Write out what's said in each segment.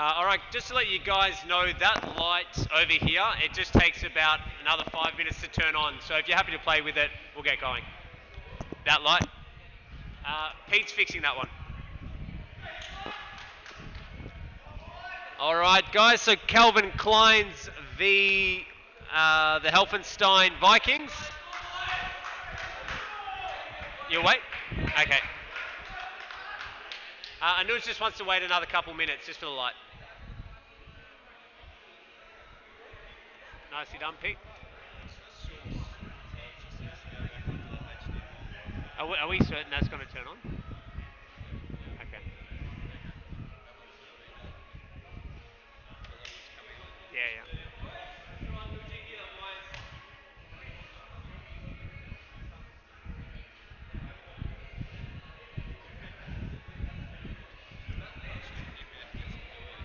All right, just to let you guys know, that light over here, it just takes about another 5 minutes to turn on. So if you're happy to play with it, we'll get going. That light. Pete's fixing that one. All right, guys. So Kelvin Kleins v the Helffenstein Vikings. You wait. Okay. Anuj just wants to wait another couple minutes just for the light. Nicely done, Pete. Are we certain that's going to turn on? Okay. Yeah.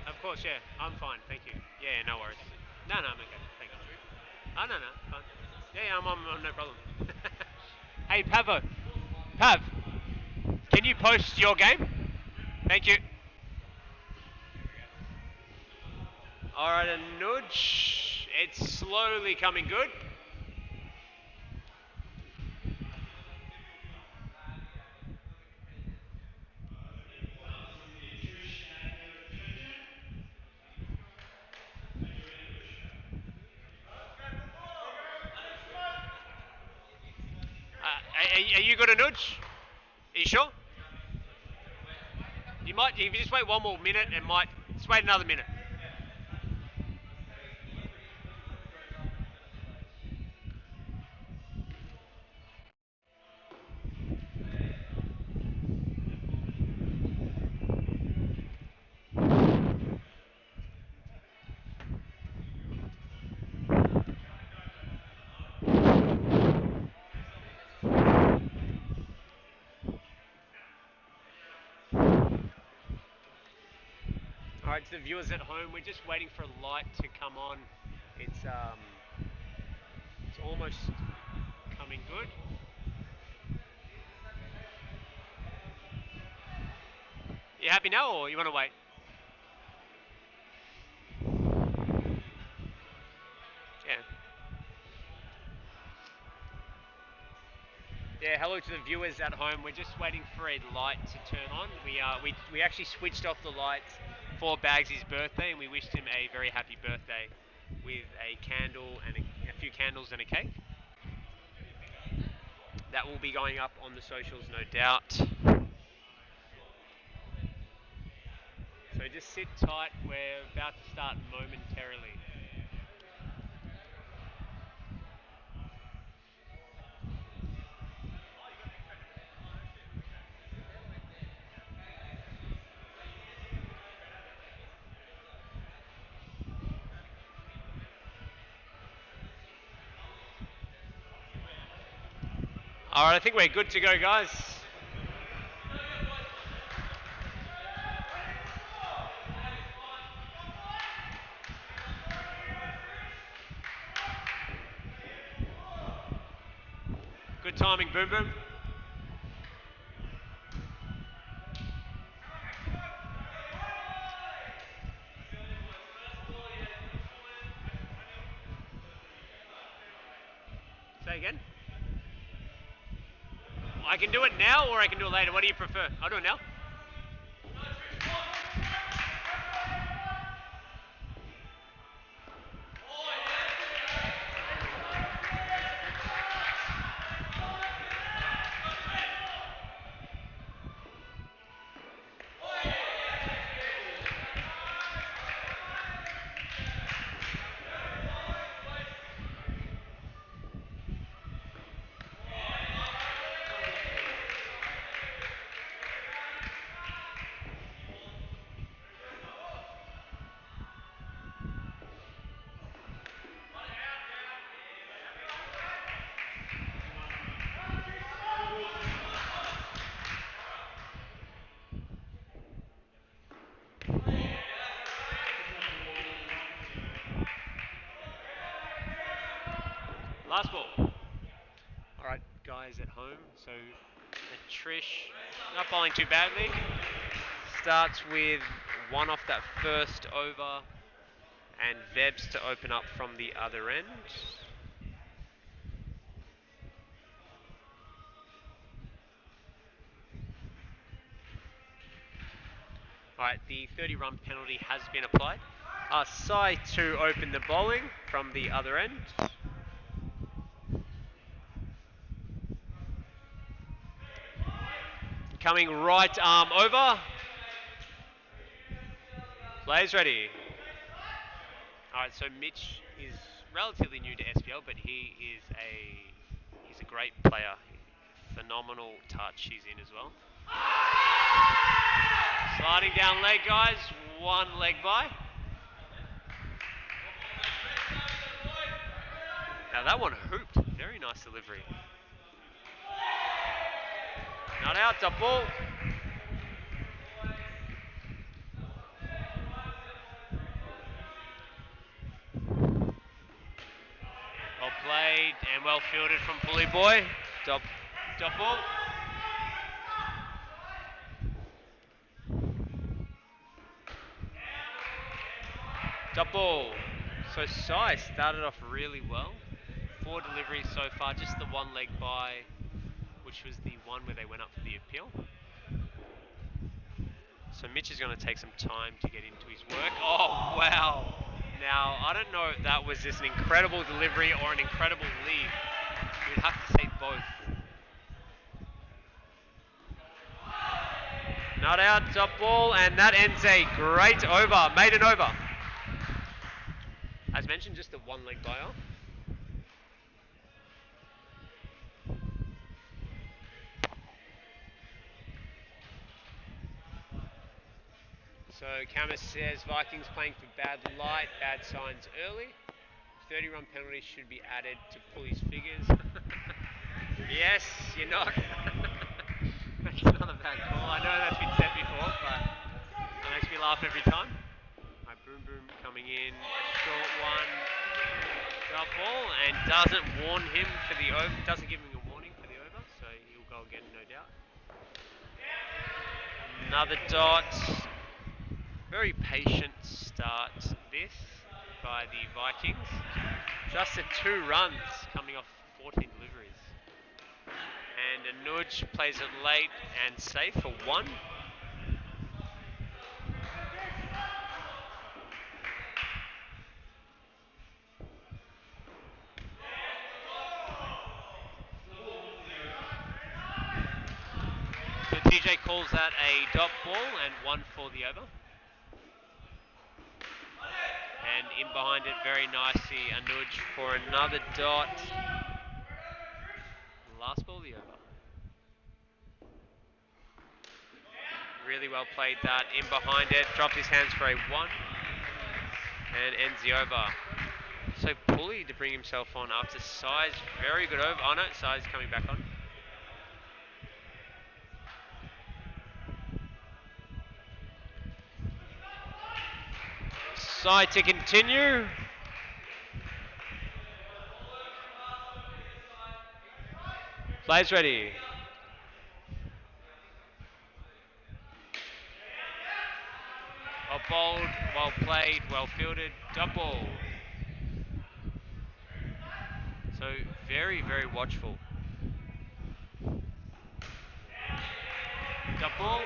Of course, yeah. I'm fine, thank you. Yeah, no worries. No, I'm okay. Thank you. Oh, no, fine. Yeah, I'm no problem. Hey, Pavo. Pav, can you post your game? Thank you. All right, a nudge. It's slowly coming good. Are you good, a nudge? Are you sure? You might, if you just wait one more minute, it might, just wait another minute. All right, to the viewers at home, we're just waiting for a light to come on. It's almost coming good. You happy now, or you want to wait? Yeah. Yeah, hello to the viewers at home. We're just waiting for a light to turn on. We actually switched off the lights for Bagsy's birthday, and we wished him a very happy birthday with a candle and a few candles and a cake. That will be going up on the socials, no doubt. So just sit tight. We're about to start momentarily. All right, I think we're good to go, guys. Good timing, Boom Boom. Say again? I can do it now or I can do it later. What do you prefer? I'll do it now. Last ball. All right, guys at home. So Trish not bowling too badly. Starts with one off that first over, and Vebs to open up from the other end. Alright, the 30-run penalty has been applied. Sai to open the bowling from the other end. Coming right arm over. Players ready. Alright, so Mitch is relatively new to SPL, but he's a great player. Phenomenal touch he's in as well. Sliding down leg, guys. One leg by. Now that one hooped. Very nice delivery. Not out, top ball. Well played and well fielded from Pulley Boy. Top ball. Top ball. So Sai started off really well. 4 deliveries so far, just the one leg by, which was the one where they went up for the appeal. So Mitch is going to take some time to get into his work. Oh, wow. Now, I don't know if that was just an incredible delivery or an incredible lead. You'd have to say both. Not out, top ball, and that ends a great over, maiden over. As mentioned, just the one leg buyer. So Camus says Vikings playing for bad light, bad signs early. 30-run penalty should be added to Pulley's figures. Yes, you're not. That's not a bad call. I know that's been said before, but it makes me laugh every time. Right, Boom Boom coming in, short one, drop ball, and doesn't warn him for the over. Doesn't give him a warning for the over, so he'll go again, no doubt. Another dot. Very patient start this by the Vikings. Just at 2 runs coming off 14 deliveries. And Anuj plays it late and safe for 1. So TJ calls that a dot ball and 1 for the over. And in behind it very nicely, Anuj for another dot. Last ball, the over. Really well played that. In behind it, dropped his hands for a 1. And ends the over. So Pulley to bring himself on after Sai's very good over. Oh no, Sai's coming back on. Sai to continue. Players ready. Well bowled, well played, well fielded, double. So very, very watchful. Double.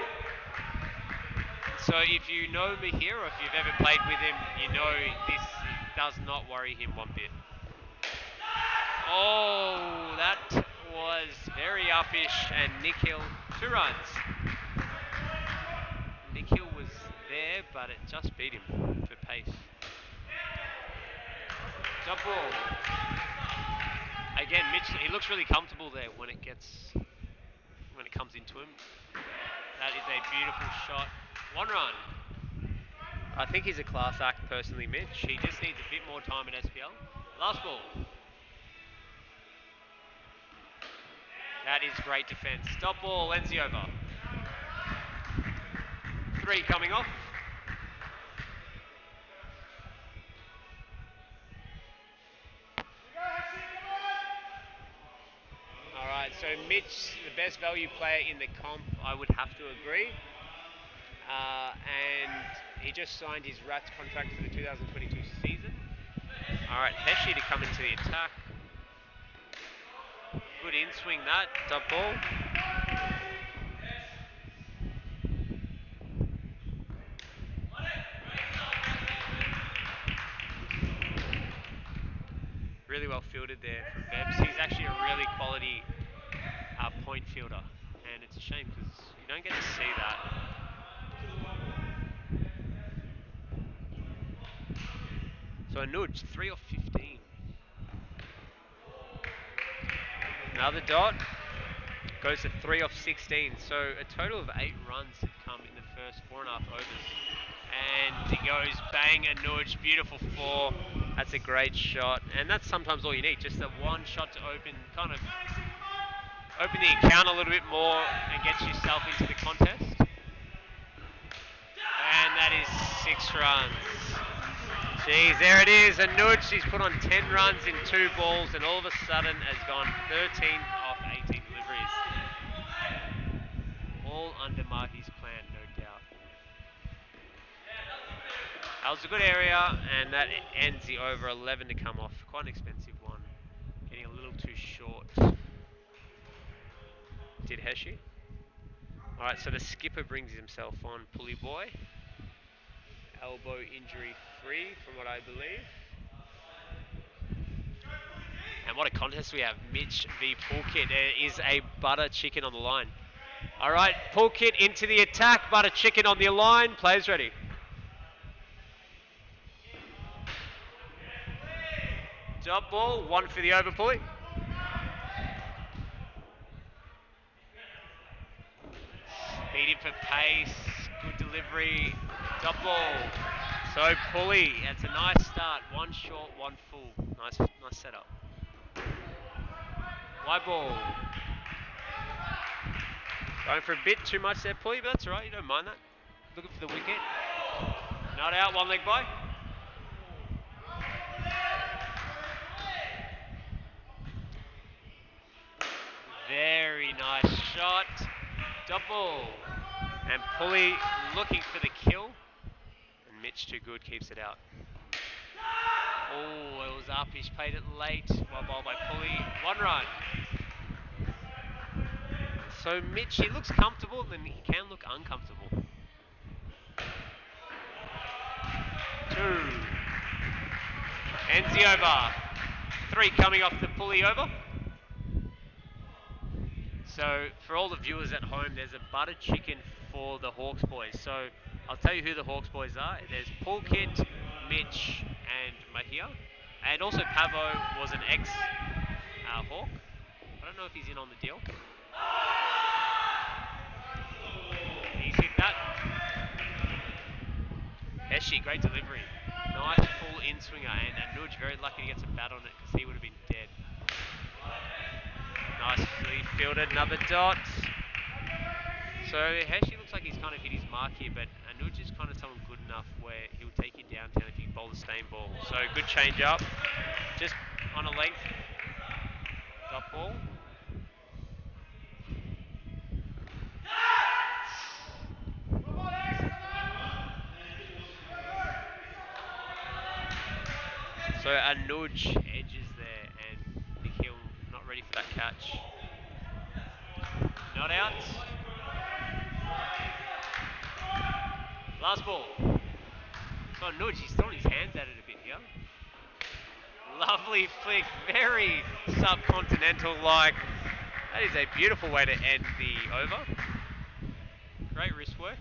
So if you know Mahir or if you've ever played with him, you know this does not worry him one bit. Oh, that was very uppish, and Nikhil, 2 runs. Nikhil was there, but it just beat him for pace. Double. Again, Mitch, he looks really comfortable there when it comes into him. That is a beautiful shot. 1 run. I think he's a class act personally, Mitch. He just needs a bit more time at SPL. Last ball. That is great defence. Stop ball, ends the over. 3 coming off. Alright, so Mitch, the best value player in the comp, I would have to agree. And he just signed his Rats contract for the 2022 season. All right, Heshi to come into the attack. Good in swing that, top ball. Really well fielded there from Bebs. He's actually a really quality point fielder, and it's a shame because you don't get to see that. So a nudge, 3 off 15. Another dot. Goes to 3 off 16. So a total of 8 runs have come in the first 4.5 overs. And it goes bang, a nudge, beautiful 4. That's a great shot. And that's sometimes all you need. Just that one shot to open, kind of open the account a little bit more and get yourself into the contest. And that is 6 runs. Jeez, there it is, a nudge. He's put on 10 runs in 2 balls and all of a sudden has gone 13 off 18 deliveries. All under Marty's plan, no doubt. That was a good area, and that ends the over. 11 to come off. Quite an expensive one. Getting a little too short. Did Heshi? Alright, so the skipper brings himself on. Pulley boy. Elbow injury free, from what I believe. And what a contest we have. Mitch v Poolkit. There is a butter chicken on the line. Alright, Poolkit into the attack. Butter chicken on the line. Players ready. Dot ball, 1 for the over, Pulley. Beat him for pace. Good delivery. Dot ball. So Pulley, it's a nice start. 1 short, 1 full. Nice setup. Wide ball. Going for a bit too much there, Pulley, but that's alright. You don't mind that. Looking for the wicket. Not out. 1 leg by. Very nice shot. Double. And Pulley looking for the kill. And Mitch, too good, keeps it out. Oh, it was up. He's played it late. Well ball by Pulley. 1 run. So Mitch, he looks comfortable, then he can look uncomfortable. 2. Ends the over. 3 coming off the Pulley over. So for all the viewers at home, there's a butter chicken for the Hawks boys. So I'll tell you who the Hawks boys are. There's Poolkit, Mitch, and Mahia. And also Pavo was an ex-Hawk. I don't know if he's in on the deal. He's hit that. Heshi, great delivery. Nice full in-swinger, and Anuj very lucky to get some bat on it because he would have been dead. Nicely fielded, another dot. So Heshi looks like he's kind of hit his mark here, but Anuj is kind of someone good enough where he'll take you downtown if you bowl the stain ball. So good change up, just on a length. Dot ball. So Anuj edges there, and Nikhil not ready for that catch. Not out. Last ball. So Anuj, he's throwing his hands at it a bit here. Lovely flick, very subcontinental-like. That is a beautiful way to end the over. Great wrist work.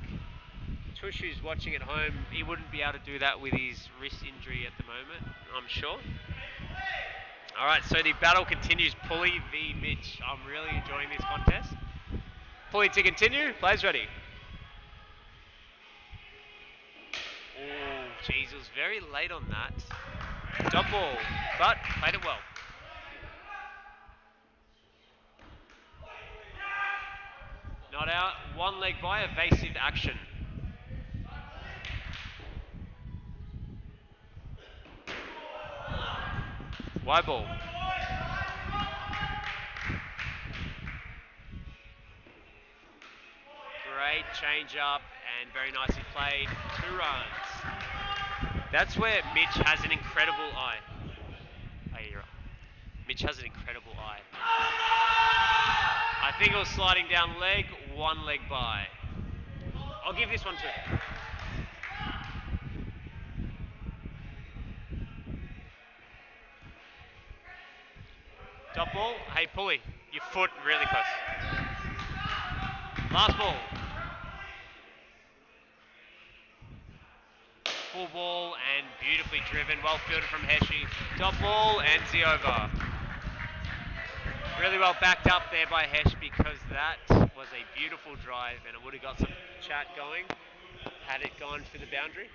Tush, who's watching at home, he wouldn't be able to do that with his wrist injury at the moment, I'm sure. Alright, so the battle continues. Pulley v Mitch. I'm really enjoying this contest. Pulley to continue. Players ready. Oh, jeez, it was very late on that. Dot ball, but played it well. Not out. 1 leg by, evasive action. Wide ball. Great change up, And very nicely played. 2 runs. That's where Mitch has an incredible eye. Oh, yeah, you're right. Mitch has an incredible eye. I think it was sliding down leg, 1 leg by. I'll give this one too. Top ball. Hey, pulley. Your foot really close. Last ball. Full ball and beautifully driven. Well fielded from Heshi. Top ball ends the over. Really well backed up there by Hesh because that was a beautiful drive and it would have got some chat going had it gone for the boundary.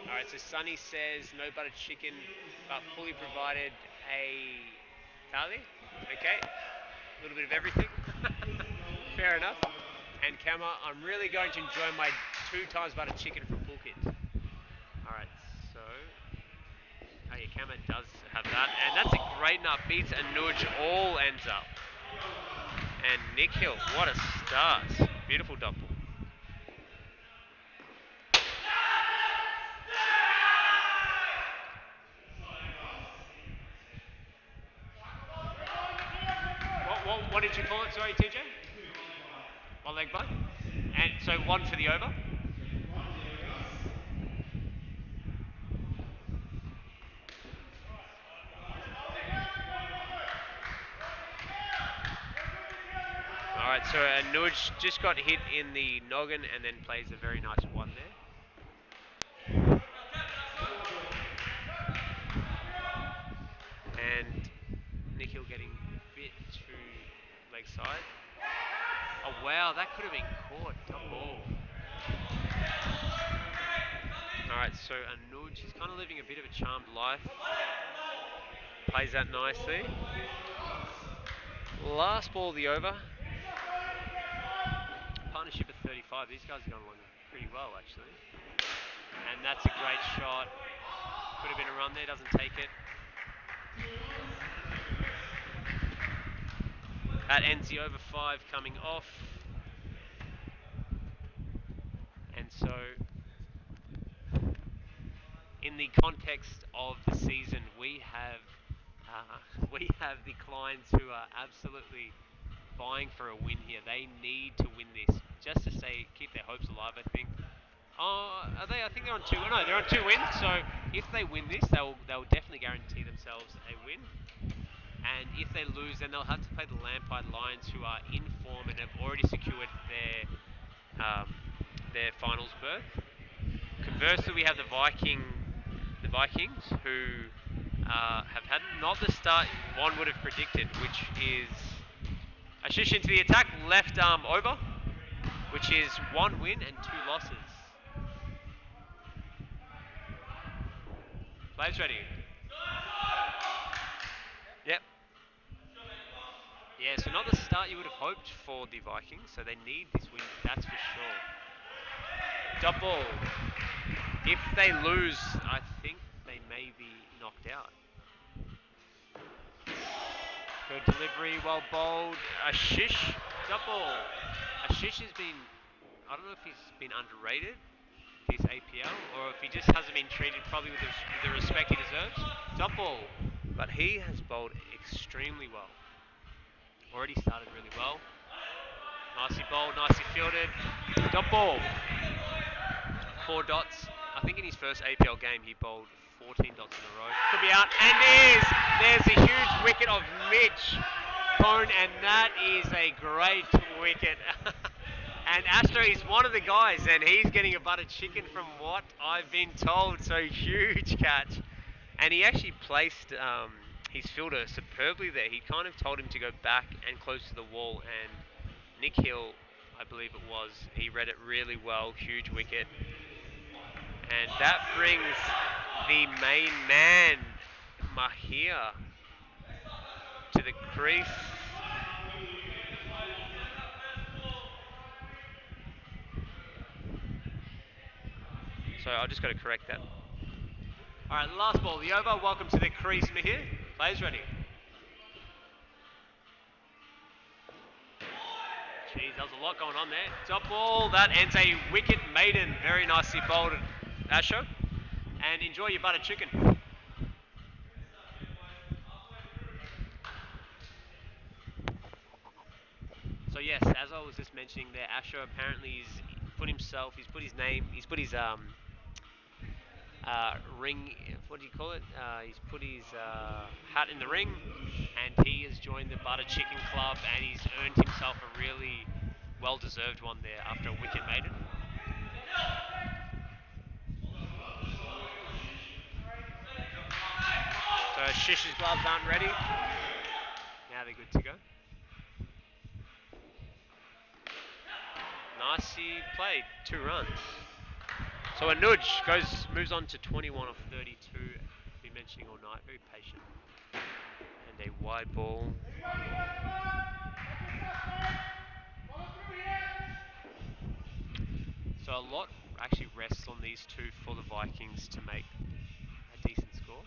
Alright, so Sunny says no buttered chicken, but fully provided a thali. Okay, a little bit of everything. Fair enough. And Kama, I'm really going to enjoy my 2 times buttered chicken from Pulkit. Alright, so... Oh yeah, Kama does have that. And that's a great nut. Beats Anuj, all ends up. And Nick Hill, what a start. Beautiful double. What did you call it, sorry, TJ? 1 leg by? And so 1 for the over? Alright, so Anuj just got hit in the noggin and then plays a very nice 1 there. And Nikhil getting a bit too leg side. Oh wow, that could have been caught. Top ball. Alright, so Anuj, he's kind of living a bit of a charmed life. Plays that nicely. Last ball of the over. Partnership at 35. These guys are going along pretty well actually. And that's a great shot. Could have been a run there, doesn't take it. That ends the over 5 coming off. And so, in the context of the season, we have the Kleins who are absolutely vying for a win here. They need to win this just to say keep their hopes alive. I think. Oh, are they? I think they're on 2. No, they're on 2 wins. So if they win this, they'll definitely guarantee themselves a win. And if they lose, then they'll have to play the Lampard Lions, who are in form and have already secured their finals berth. Conversely, we have the Vikings, who have had not the start one would have predicted, which is Ashish into the attack, left arm over, which is 1 win and 2 losses. Players ready? Yep. Yeah, so not the start you would have hoped for the Vikings, so they need this win, that's for sure. Dot ball. If they lose, I think they may be knocked out. Good delivery, well bowled. Ashish, dot ball. Ashish has been, I don't know if he's been underrated this APL, or if he just hasn't been treated probably with the respect he deserves. Dot ball. But he has bowled extremely well. Already started really well. Nicely bowled, nicely fielded. Dot ball. 4 dots. I think in his first APL game he bowled 14 dots in a row. Could be out. And there's a huge wicket of Mitch Cone, and that is a great wicket. And Astro is one of the guys, and he's getting a buttered chicken from what I've been told. So huge catch. And he actually placed his fielder superbly there. He kind of told him to go back and close to the wall, and Nick Hill, I believe it was, he read it really well. Huge wicket. And that brings the main man, Mahir, to the crease. So I just got to correct that. Alright, last ball, the over. Welcome to the crease, Mahir. Players ready. Jeez, there was a lot going on there. Top ball, that ends a wicket maiden. Very nicely bowled, Asher. And enjoy your butter chicken. So yes, as I was just mentioning there, Asher apparently he's put his name, he's put his ring, what do you call it? He's put his hat in the ring, and he has joined the Butter Chicken Club, and he's earned himself a really well-deserved one there after a wicket maiden. So Shish's gloves aren't ready. Now they're good to go. Nicely played, 2 runs. So a nudge moves on to 21 off 32. Been mentioning all night, very patient. And a wide ball. So a lot actually rests on these two for the Vikings to make a decent score.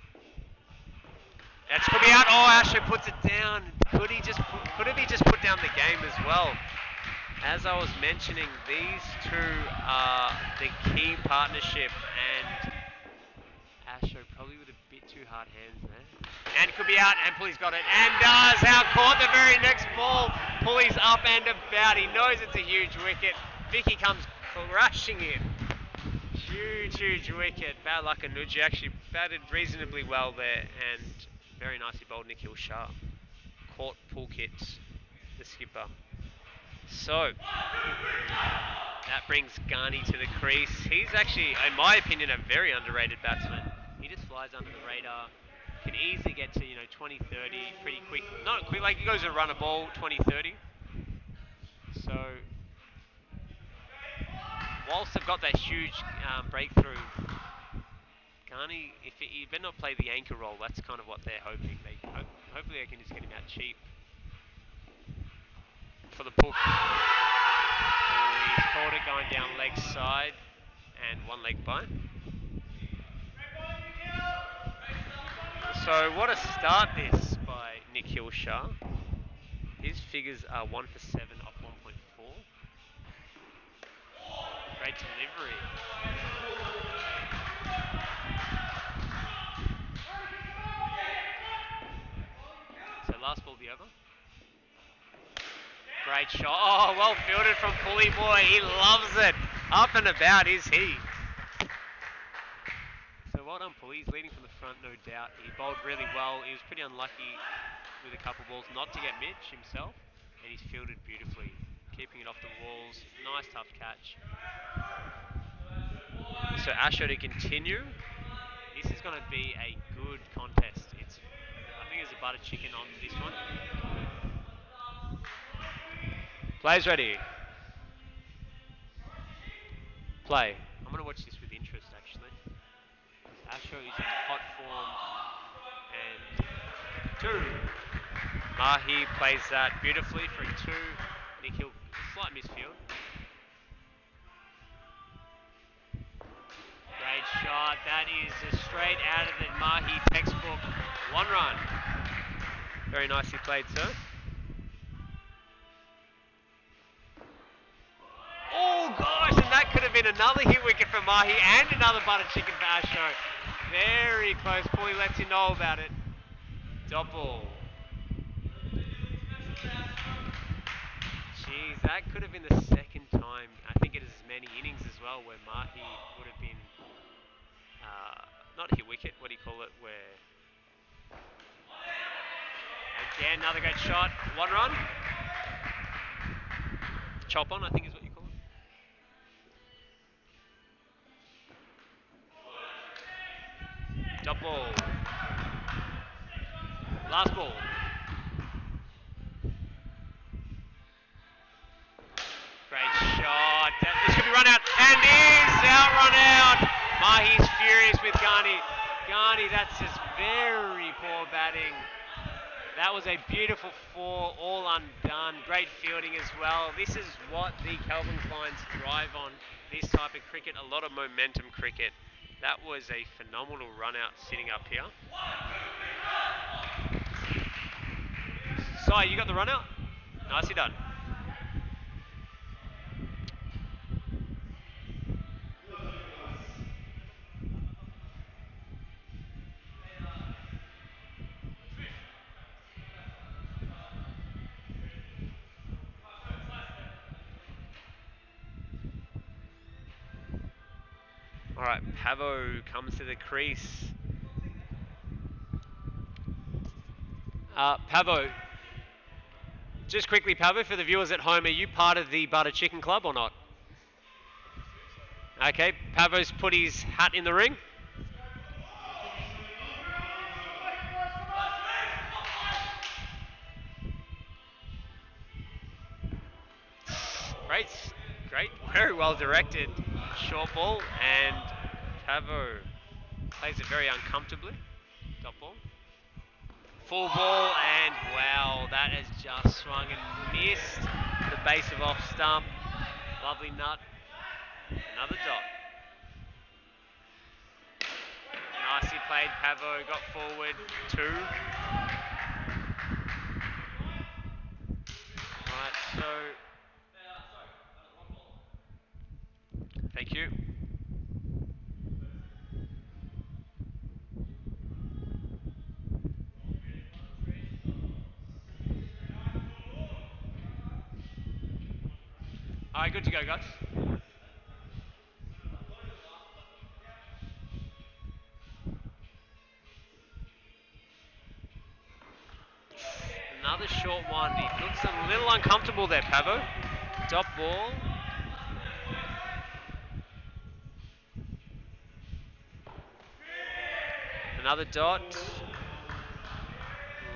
That's could be out. Oh, Asher puts it down. Could he just put down the game as well? As I was mentioning, these two are the key partnership, and Asher probably with a bit too hard hands there. And could be out, and Pulley's got it, and does. How caught the very next ball. Pulley's up and about. He knows it's a huge wicket. Vicky comes crashing in. Huge wicket. Bad luck, and Nuji actually batted reasonably well there, and very nicely bowled Nikhil Shah. Caught Pulkit, the skipper. So, that brings Ghani to the crease. He's actually, in my opinion, a very underrated batsman. He just flies under the radar. Can easily get to, 20, 30 pretty quick. Not quick, like he goes and run a ball 20, 30. So, whilst they've got that huge breakthrough, Ghani, he better not play the anchor role. That's kind of what they're hoping. Hopefully they can just get him out cheap for the pull. He's caught it going down leg side and one leg by. So what a start this by Nikhil Shah. His figures are 1 for 7 off 1.4. Great delivery. So last ball be over. Great shot. Oh, well fielded from Pulley Boy. He loves it. Up and about is he. So well done, Pulley. He's leading from the front, no doubt. He bowled really well. He was pretty unlucky with a couple balls not to get Mitch himself. And he's fielded beautifully. Keeping it off the walls. Nice tough catch. So Asher to continue. This is going to be a good contest. I think there's a butter chicken on this one. Play's ready. Play. I'm going to watch this with interest, actually. Asher is in hot form. And 2. Mahi plays that beautifully for a 2. Nikhil, slight misfield. Great shot. That is straight out of the Mahi textbook. 1 run. Very nicely played, sir. Oh gosh, and that could have been another hit wicket for Mahi and another butter chicken for Asho. Very close. Pulley lets you know about it. Dot ball. Jeez, that could have been the second time. I think it is as many innings as well where Mahi would have been not hit wicket. What do you call it? Where again another great shot. 1 run. Chop on, I think is what you call it. Dot ball. Last ball. Great shot. This could be run out. And is out, run out. Mahi's furious with Ghani. Ghani, that's just very poor batting. That was a beautiful 4, all undone. Great fielding as well. This is what the Kelvin Kleins thrive on. This type of cricket, a lot of momentum cricket. That was a phenomenal run out sitting up here. Sai, you got the run out? Nicely done. All right, Pavo comes to the crease. Pavo, just quickly, Pavo, for the viewers at home, are you part of the Butter Chicken Club or not? Okay, Pavo's put his hat in the ring. Great, very well directed short ball, and Pavo plays it very uncomfortably. Top ball. Full ball, and wow, that has just swung and missed the base of off stump. Lovely nut. Another dot. Nicely played, Pavo got forward, 2. Right, so thank you. Alright, good to go, guys. Another short one. He looks a little uncomfortable there, Pavo. Top ball. Another dot.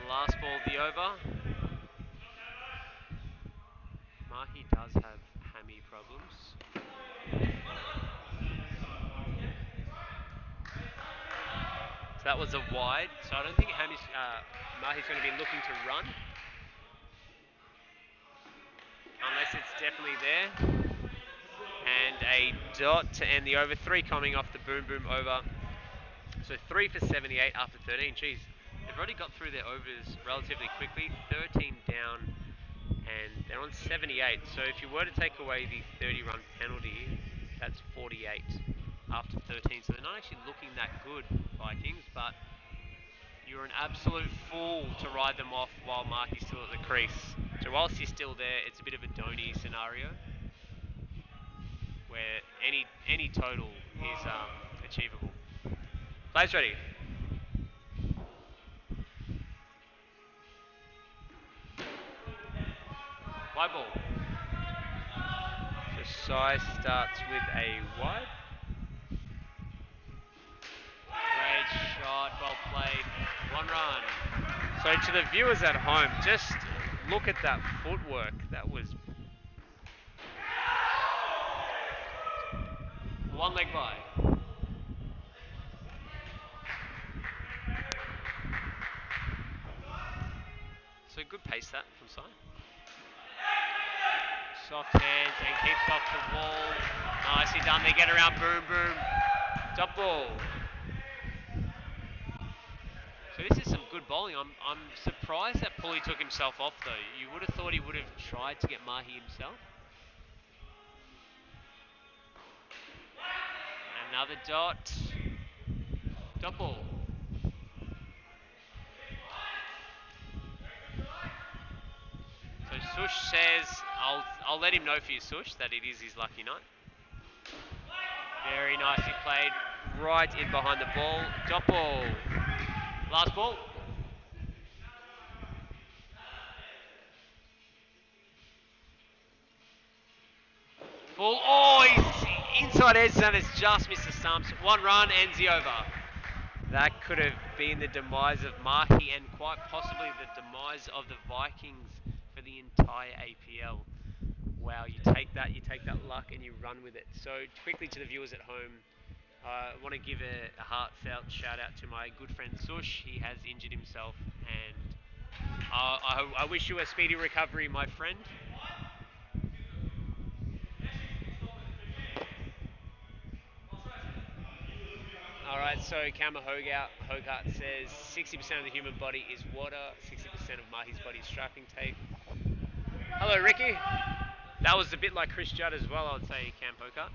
Last ball of the over. Mahi does have hammy problems. So that was a wide. So I don't think Mahi's going to be looking to run. Unless it's definitely there. And a dot to end the over. 3 coming off the boom boom over. So 3 for 78 after 13. Geez, they've already got through their overs relatively quickly. 13 down and they're on 78. So if you were to take away the 30-run penalty, that's 48 after 13. So they're not actually looking that good, Vikings, but you're an absolute fool to ride them off while Marky's still at the crease. So whilst he's still there, it's a bit of a don'ty scenario where any total is achievable. Players ready. Wide ball. So Sai starts with a wide. Great shot, well played. 1 run. So to the viewers at home, just look at that footwork. That was 1 leg by. So good pace that from Sai. Soft hands and keeps off the wall. Nicely done. They get around boom boom. Top ball. So this is some good bowling. I'm surprised that Paulie took himself off though. You would have thought he would have tried to get Mahi himself. Another dot. Top ball. So Sush says, I'll let him know for you, Sush, that it is his lucky night. Very nicely played, right in behind the ball. Dot ball. Last ball. Full. Oh, he's inside edge zone. It's just missed the stumps. 1 run ends the over. That could have been the demise of Mahi and quite possibly the demise of the Vikings for the entire APL. Wow, you take that luck and you run with it. So quickly to the viewers at home, I want to give a heartfelt shout out to my good friend Sush. He has injured himself and I wish you a speedy recovery, my friend. Alright, so Kama Hogarth says 60% of the human body is water, 60% of Mahi's body is strapping tape. Hello, Ricky. That was a bit like Chris Judd as well, I would say, Cam Hogarth.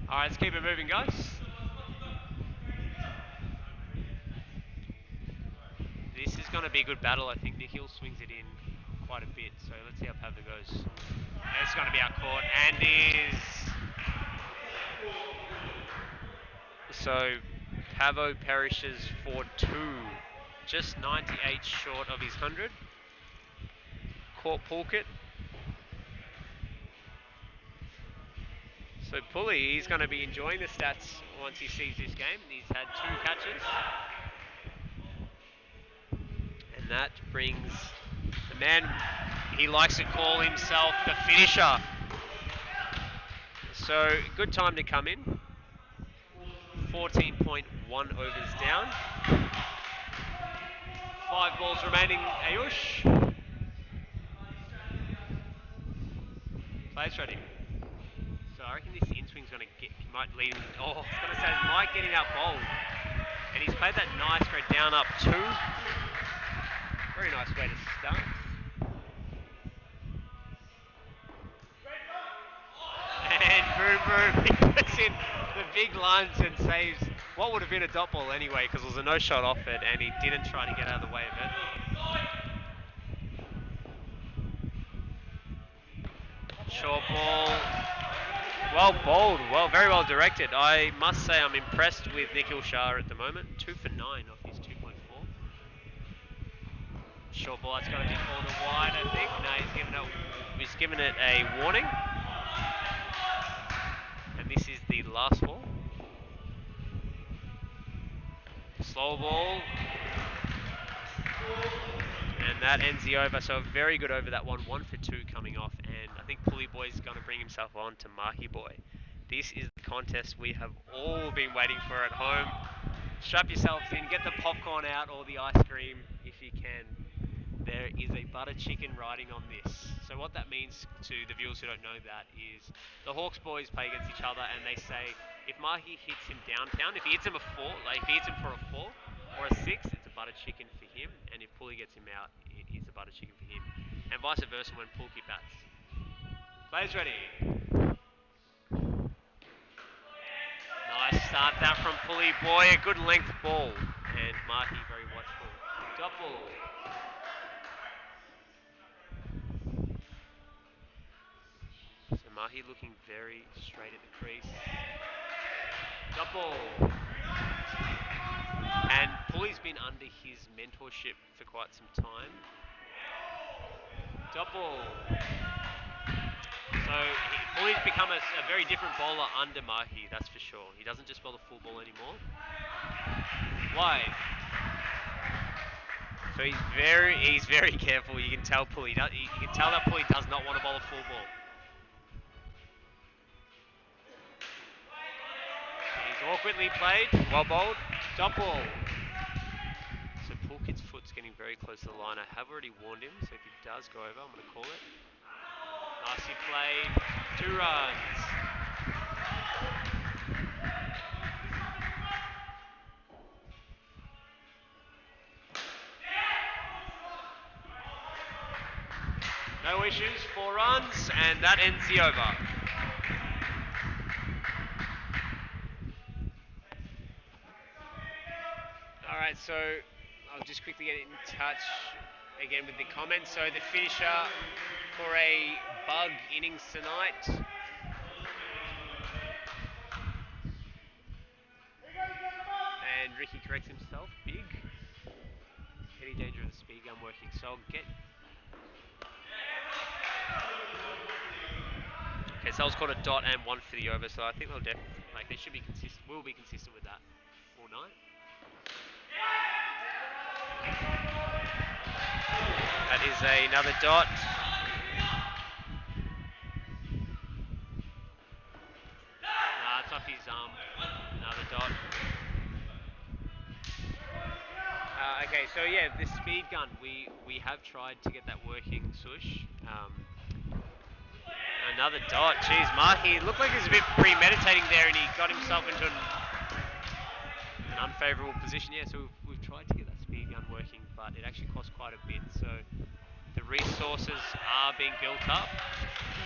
Alright, let's keep it moving, guys. This is going to be a good battle. I think Nikhil swings it in quite a bit, so let's see how Pava goes. It's going to be out court and is... So Pavo perishes for 2. Just 98 short of his 100. Court Pulkit. So Pulley, he's going to be enjoying the stats once he sees this game. He's had 2 catches. And that brings the man he likes to call himself the finisher. So good time to come in. 14.1 overs down. 5 balls remaining. Ayush. Players ready. So I reckon this in-swing's going to might lead him. Oh, I was going to say, might get him out bowled. And he's played that nice straight down up 2. Very nice way to start. And boom, boom, he puts in the big lunge and saves what would have been a dot ball anyway, because it was a no shot off it and he didn't try to get out of the way of it. Short ball. Well bowled, very well directed. I must say I'm impressed with Nikhil Shah at the moment. 2 for 9 off his 2.4. Short ball, that's going to be called a wide, I think. No, he's given it a warning. And this is the last ball. Slow ball. And that ends the over. So a very good over that one. 1 for 2 coming off. And I think Pulley Boy's going to bring himself on to Mahi Boy. This is the contest we have all been waiting for at home. Strap yourselves in, get the popcorn out or the ice cream if you can. There is a butter chicken riding on this. So what that means to the viewers who don't know that is the Hawks boys play against each other and they say if Mahi hits him downtown, if he hits him a 4, like if he hits him for a 4 or a 6, it's a butter chicken for him, and if Pulley gets him out, it is a butter chicken for him. And vice versa when Pulkit bats. Players ready. Nice start that from Pulley Boy, a good length ball. And Mahi very watchful. Dot ball. So Mahi looking very straight at the crease. Dot ball. And Pulley's been under his mentorship for quite some time. Dot ball. So Pulley's become a very different bowler under Mahi, that's for sure. He doesn't just bowl the full ball anymore. Wide. So he's very careful. You can tell Pulley. You can tell that Pulley does not want to bowl a full ball. He's awkwardly played. Well bowled. Dot ball. So Pulkit's foot's getting very close to the line. I have already warned him, so if he does go over, I'm going to call it. Nicely played. 2 runs. No issues, 4 runs, and that ends the over. Alright, so I'll just quickly get in touch again with the comments. So the finisher for a bug innings tonight. And Ricky corrects himself, big. Any danger of the speed gun working, so I'll get... Okay, so I was called a dot and 1 for the over, so I think they'll definitely, they should be consistent, will be consistent with that all night. That is another dot. It's off his arm. Another dot. Okay, so yeah, the speed gun, we have tried to get that working, Sush. Another dot. Jeez, Mahi looked like he was a bit premeditating there and he got himself into an unfavourable position. Yeah, so we've tried to get that speed gun working, but it actually costs quite a bit. So the resources are being built up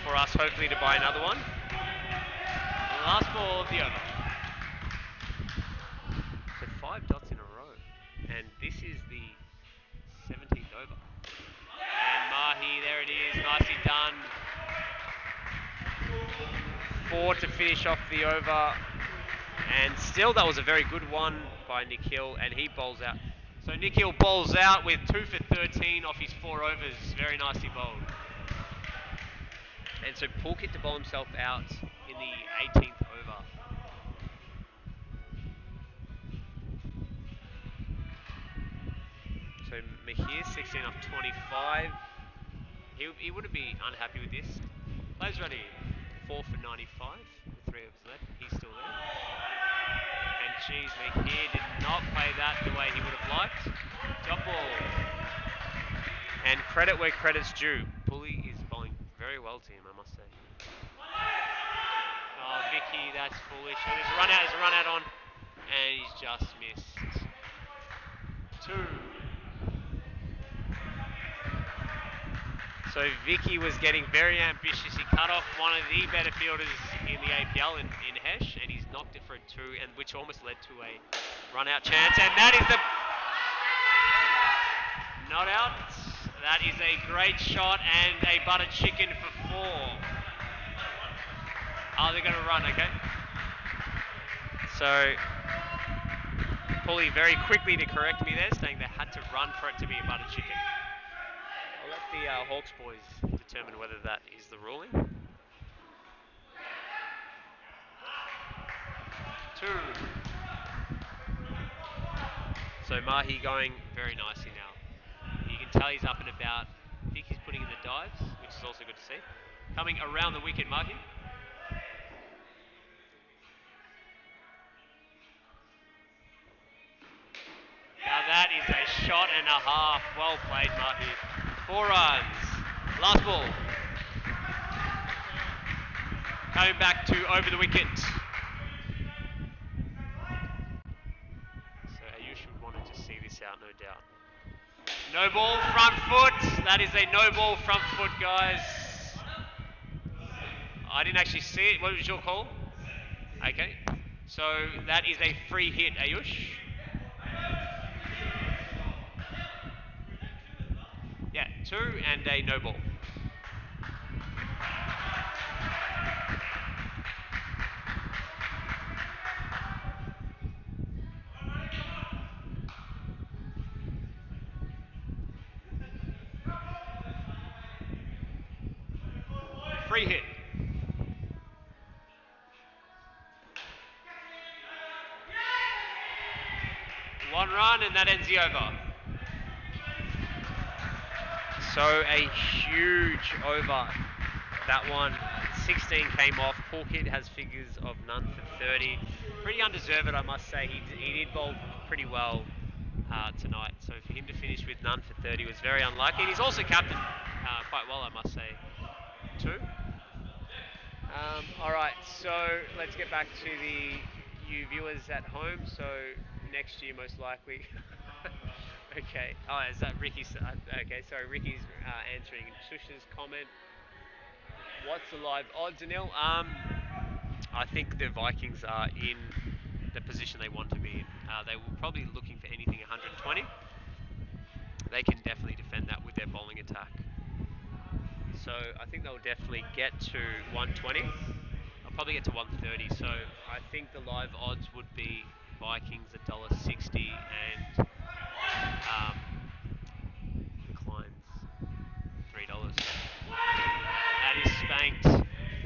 for us hopefully to buy another one. The last ball of the over. So 5 dots in a row. And this is the 17th over. And Mahi, there it is, nicely 4 to finish off the over. And still, that was a very good one by Nick Hill, and he bowls out. So Nick Hill bowls out with 2 for 13 off his 4 overs. Very nicely bowled. And so Pulkit to bowl himself out in the 18th over. So Mahir 16 off 25. He wouldn't be unhappy with this. Plays ready. 4 for 95 with 3 overs left. He's still there. And geez, Mahir did not play that the way he would have liked. Drop ball. And credit where credit's due. Pulley is bowling very well to him, I must say. Oh, Vicky, that's foolish. So there's a run out on. And he's just missed. 2. So Vicky was getting very ambitious. He cut off one of the better fielders in the APL in Hesh, and he's knocked it for a 2, and which almost led to a run-out chance. And that is the not out. That is a great shot and a buttered chicken for 4. Oh, they're going to run, okay. So Paulie very quickly to correct me there, saying they had to run for it to be a buttered chicken. I'll let the Hawks boys determine whether that is the ruling. 2. So Mahi going very nicely now. You can tell he's up and about. I think he's putting in the dives, which is also good to see. Coming around the wicket, Mahi. Now that is a shot and a half. Well played, Mahi. 4 runs. Last ball. Coming back to over the wicket. So Ayush would want to just see this out, no doubt. No ball, front foot. That is a no ball, front foot, guys. I didn't actually see it. What was your call? Okay. So that is a free hit, Ayush. Yeah, 2 and a no ball. Free hit. One run and that ends the over. So a huge over. That one, 16 came off. Pulkit has figures of none for 30. Pretty undeserved, I must say. He did bowl pretty well tonight. So for him to finish with none for 30 was very unlucky. And he's also captained quite well, I must say, too. All right, so let's get back to you viewers at home. So next year, most likely. Okay. Oh, is that Ricky's? Okay, sorry, Ricky's answering Tush's comment. What's the live odds, Anil? I think the Vikings are in the position they want to be in. They will probably be looking for anything 120. They can definitely defend that with their bowling attack. So I think they'll definitely get to 120. I'll probably get to 130. So I think the live odds would be Vikings $1.60 and Kleins $3. That is spanked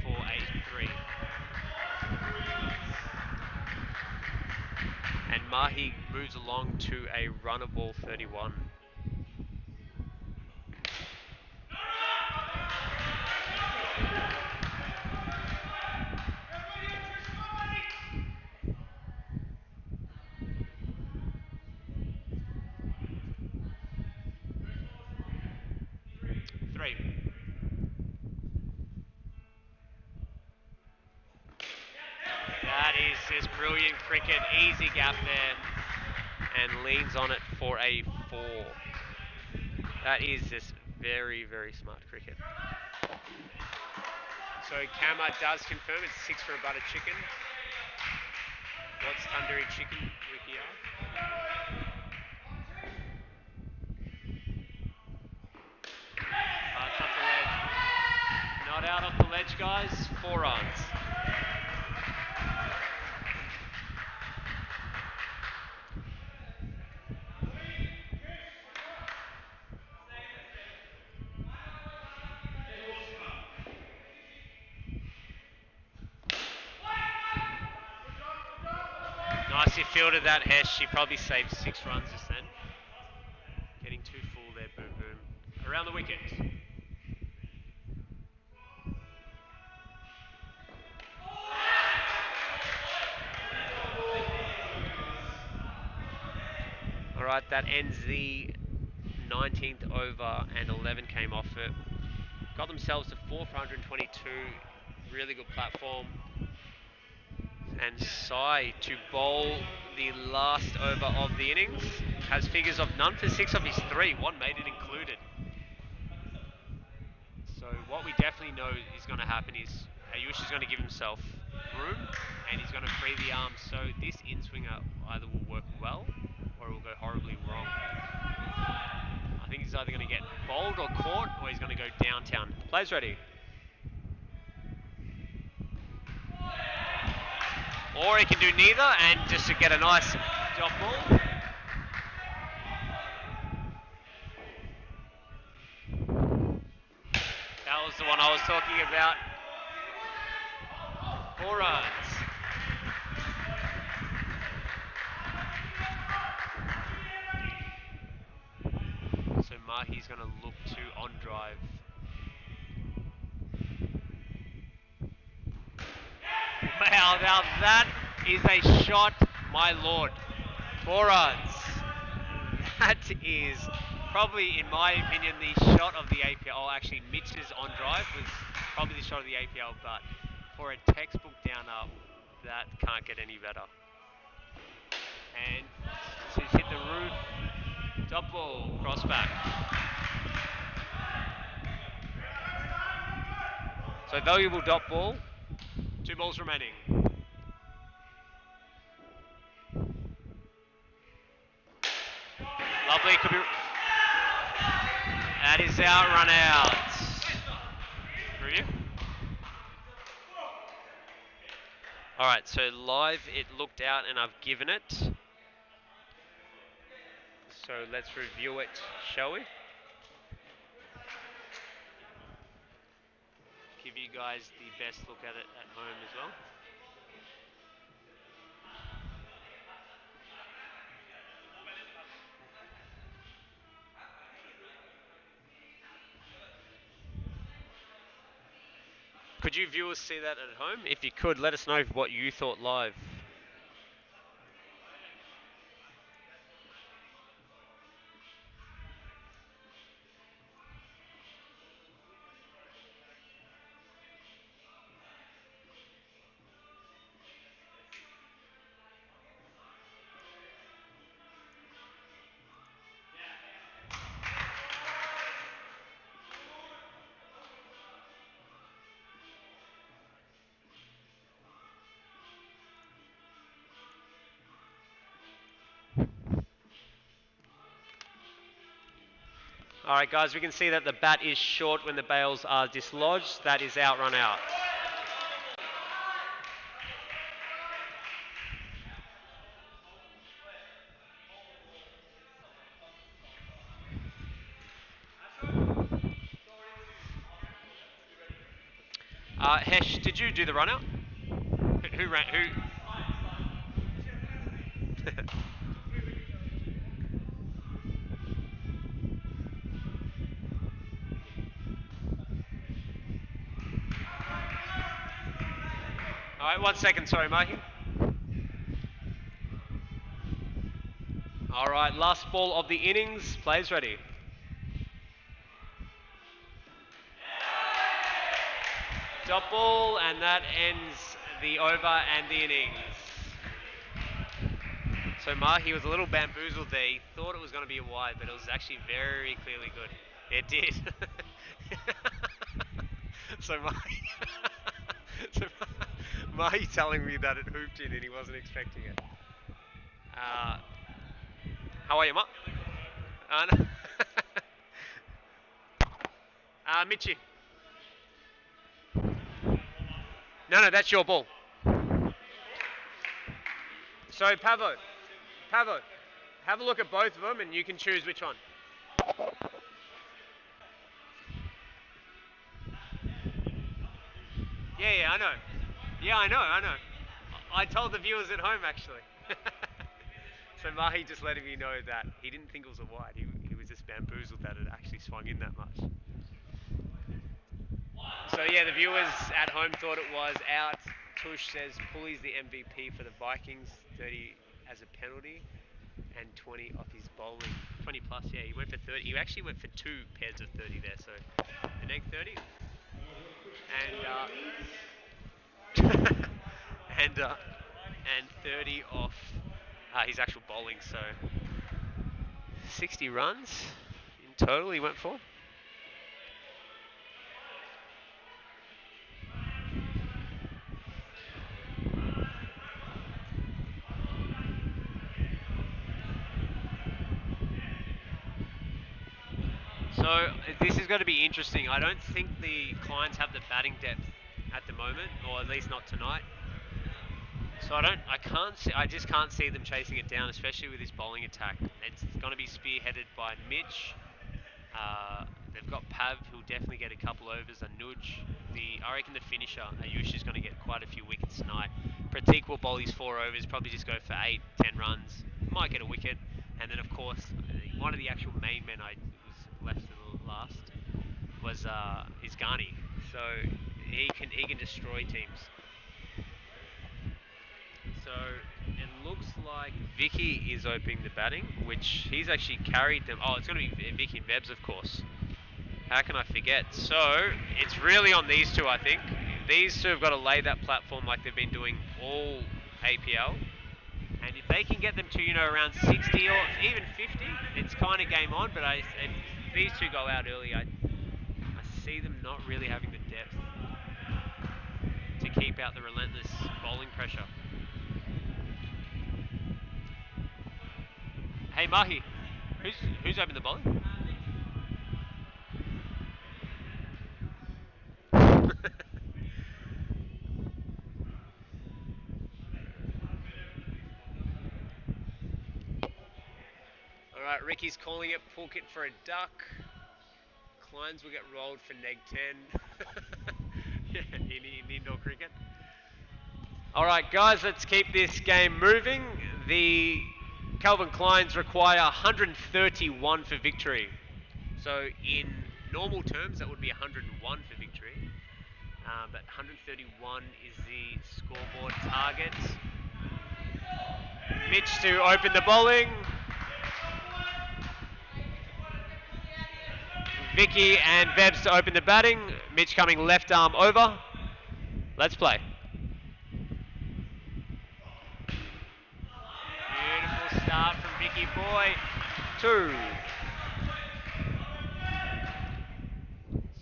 for a 3. And Mahi moves along to a runnable 31. That is just brilliant cricket, easy gap there, and leans on it for a 4. That is just very, very smart cricket. So Kama does confirm it's 6 for a butter chicken. What's tandoori chicken, Ricky? It's off the ledge. Not out off the ledge, guys. 4 runs. Unless he fielded that Hesh, he probably saved 6 runs just then. Getting too full there, boom boom. Around the wicket. Alright, that ends the 19th over and 11 came off it. Got themselves to 4 for 122. Really good platform. And Sai to bowl the last over of the innings. Has figures of none for 6 of his 3. 1 made it included. So what we definitely know is going to happen is Ayush is going to give himself room and he's going to free the arms. So this in-swinger either will work well or it will go horribly wrong. I think he's either going to get bowled or caught or he's going to go downtown. Players ready. Or he can do neither and just to get a nice dot ball. That was the one I was talking about. 4 runs. So Mahi's going to look to on drive. Wow, now that is a shot, my lord. 4 runs. That is probably, in my opinion, the shot of the APL. Oh, actually, Mitch's on drive was probably the shot of the APL, but for a textbook down up, that can't get any better. And she's hit the roof. Dot ball, cross back. So valuable dot ball. 2 balls remaining. Lovely, could be. That is out, run out. Review. Alright, so live it looked out and I've given it. So let's review it, shall we? Give you guys the best look at it at home as well. Could you viewers see that at home? If you could, let us know what you thought live. Alright guys, we can see that the bat is short when the bails are dislodged. That is out, run out. Hesh, did you do the run out? Who ran? Who? Alright, 1 second, sorry, Mikey. Alright, last ball of the innings. Players ready. Dot ball, and that ends the over and the innings. So Mahi was a little bamboozled there. He thought it was going to be a wide, but it was actually very clearly good. It did. so Mahi, so Mahi telling me that it hooped in and he wasn't expecting it. How are you, Ma? No. Mitchie. No, that's your ball. So Pavo, have a look at both of them and you can choose which one. Yeah, I know. Yeah, I know. I told the viewers at home actually. So Mahi just letting me know that he didn't think it was a wide. He was just bamboozled that it actually swung in that much. So yeah, the viewers at home thought it was out. Tush says Pulley's the MVP for the Vikings, 30 as a penalty and 20 off his bowling. 20 plus, yeah, he went for 30. He actually went for two pairs of 30 there, so an egg 30 and and 30 off his actual bowling. So 60 runs in total he went for. So this is going to be interesting. I don't think the Kleins have the batting depth at the moment, or at least not tonight. So I just can't see them chasing it down, especially with this bowling attack. It's going to be spearheaded by Mitch. They've got Pav, who'll definitely get a couple overs. A nudge. I reckon the finisher, Ayush, is going to get quite a few wickets tonight. Pratik will bowl his 4 overs, probably just go for 8, 10 runs. Might get a wicket. And then, of course, one of the actual main men I was left to the last was is Ghani. So he can destroy teams. So it looks like Vicky is opening the batting, which he's actually carried them. Oh, it's going to be Vicky and Vebs, of course. How can I forget? So it's really on these two, I think. These two have got to lay that platform like they've been doing all APL. And if they can get them to, around 60 or even 50, it's kind of game on. But if these two go out early, I see them not really having the depth to keep out the relentless bowling pressure. Hey Mahi, who's opened the bowling? All right, Ricky's calling it. Pulkit for a duck. Kleins will get rolled for neg 10. Yeah, in indoor cricket. All right, guys, let's keep this game moving. The Kelvin Kleins require 131 for victory. So in normal terms, that would be 101 for victory. But 131 is the scoreboard target. Mitch to open the bowling. Vicky and Vebs to open the batting. Mitch coming left arm over. Let's play. Beautiful start from Vicky Boy. 2.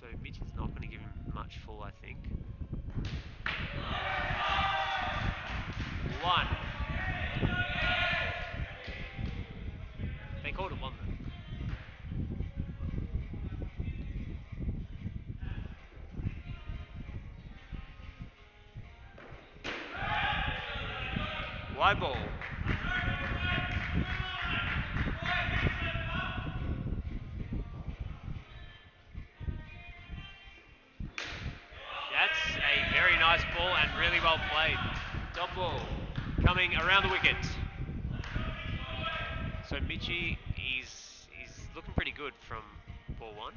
So Mitch is not going to give him much full, I think. 1. They called it 1 though. Wide ball. That's a very nice ball and really well played. Dot ball coming around the wicket. So Mitchie is looking pretty good from ball 1.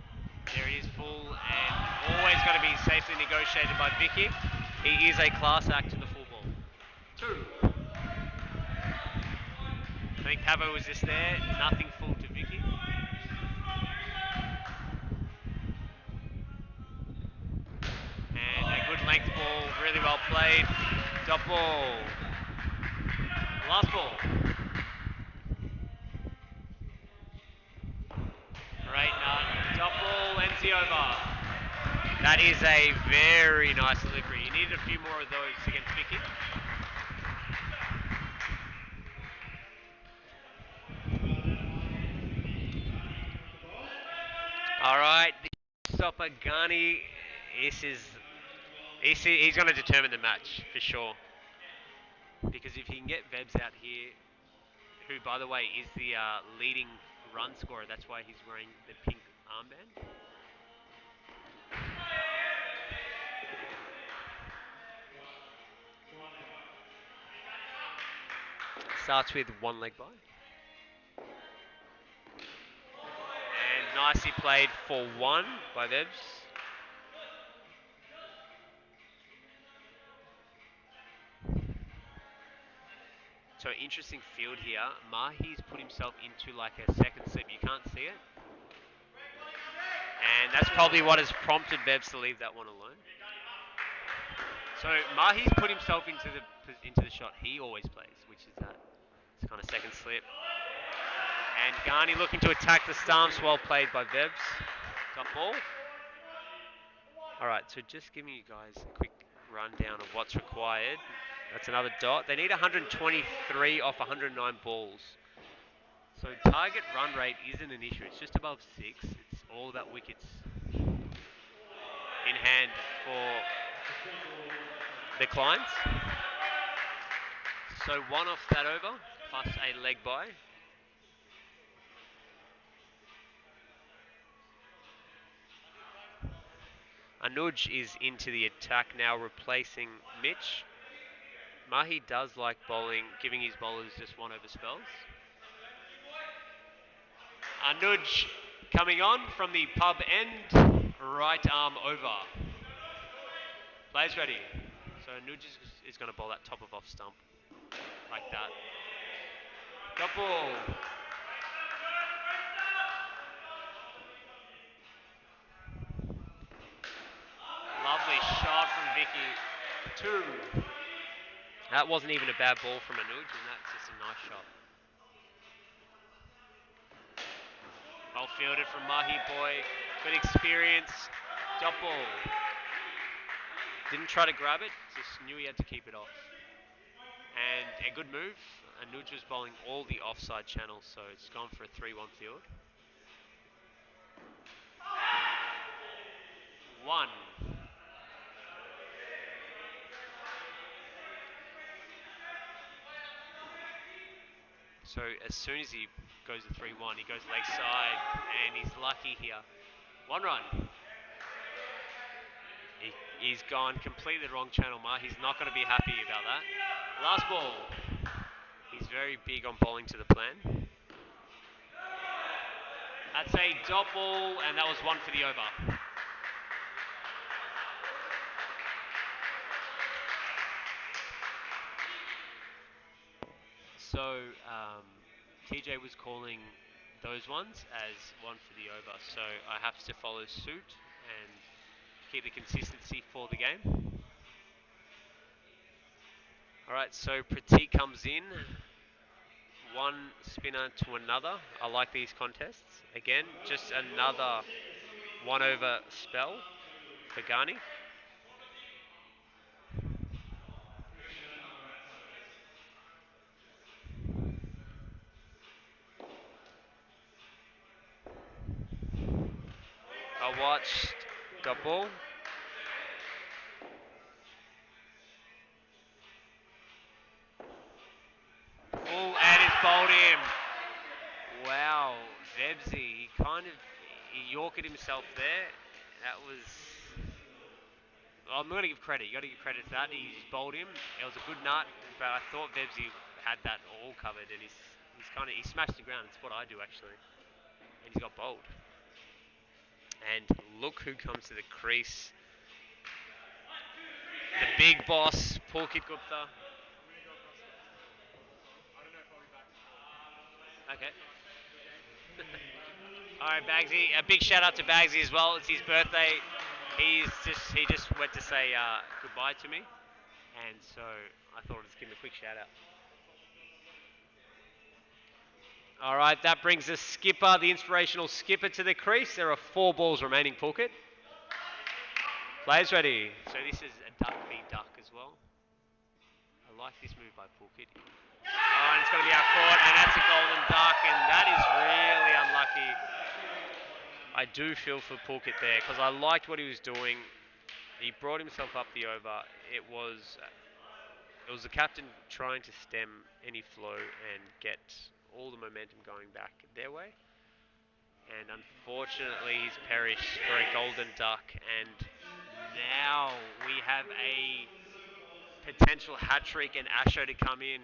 There he is, full, and always got to be safely negotiated by Vicky. He is a class act to the full ball. 2. I think Pavo was just there, nothing full to Vicky. And a good length ball, really well played. Dot ball. Last ball. Great nut. Dot ball ends the over. That is a very nice delivery. You needed a few more of those against Vicky. All right, the stopper Ghani. He's going to determine the match for sure. Because if he can get Vebs out here, who by the way is the leading run scorer, that's why he's wearing the pink armband. Starts with 1 leg by. Nicely played for 1 by Vebs. So interesting field here. Mahi's put himself into like a second slip. You can't see it. And that's probably what has prompted Vebs to leave that one alone. So Mahi's put himself into the shot he always plays, which is that it's kind of second slip. And Garni looking to attack the stumps. Well played by Vebs. Top ball. Alright, so just giving you guys a quick rundown of what's required. That's another dot. They need 123 off 109 balls. So target run rate isn't an issue. It's just above 6. It's all about wickets in hand for the Kleins. So 1 off that over, plus a leg by. Anuj is into the attack now, replacing Mitch. Mahi does like bowling, giving his bowlers just 1 over spells. Anuj coming on from the pub end, right arm over. Players ready. So Anuj is going to bowl that top of off stump, like that. Couple. Lovely shot from Vicky. 2. That wasn't even a bad ball from Anuj, and that's just a nice shot. Well fielded from Mahi boy. Good experience. Dot ball. Didn't try to grab it, just knew he had to keep it off. And a good move. Anuj was bowling all the offside channels, so it's gone for a 3-1 field. 1. So as soon as he goes to 3-1, he goes leg side, and he's lucky here. 1 run. He's gone completely the wrong channel, He's not going to be happy about that. Last ball. He's very big on bowling to the plan. That's a dot ball, and that was 1 for the over. So TJ was calling those ones as 1 for the over, so I have to follow suit and keep the consistency for the game. Alright, so Pratik comes in, 1 spinner to another. I like these contests. Again, just another 1 over spell for Garni. I watched the ball. Oh, and it's bowled him. Wow, Vebsy, he yorkered himself there. That was... I'm going to give credit. You got to give credit to that. He bowled him. It was a good nut, but I thought Vebsy had that all covered, and he smashed the ground. It's what I do actually, and he's got bowled. And look who comes to the crease. The big boss, Pulkit Gupta. Okay. All right, Bagsy. A big shout out to Bagsy as well. It's his birthday. He just went to say goodbye to me, and so I thought I'd just give him a quick shout out. All right, that brings the skipper, the inspirational skipper, to the crease. There are 4 balls remaining, Pulkit. Players ready. So this is a duck v duck as well. I like this move by Pulkit. Oh, and it's going to be out court, and that's a golden duck, and that is really unlucky. I do feel for Pulkit there, because I liked what he was doing. He brought himself up the over. It was the captain trying to stem any flow and get all the momentum going back their way. And unfortunately, he's perished for a golden duck. And now we have a potential hat trick and Asho to come in.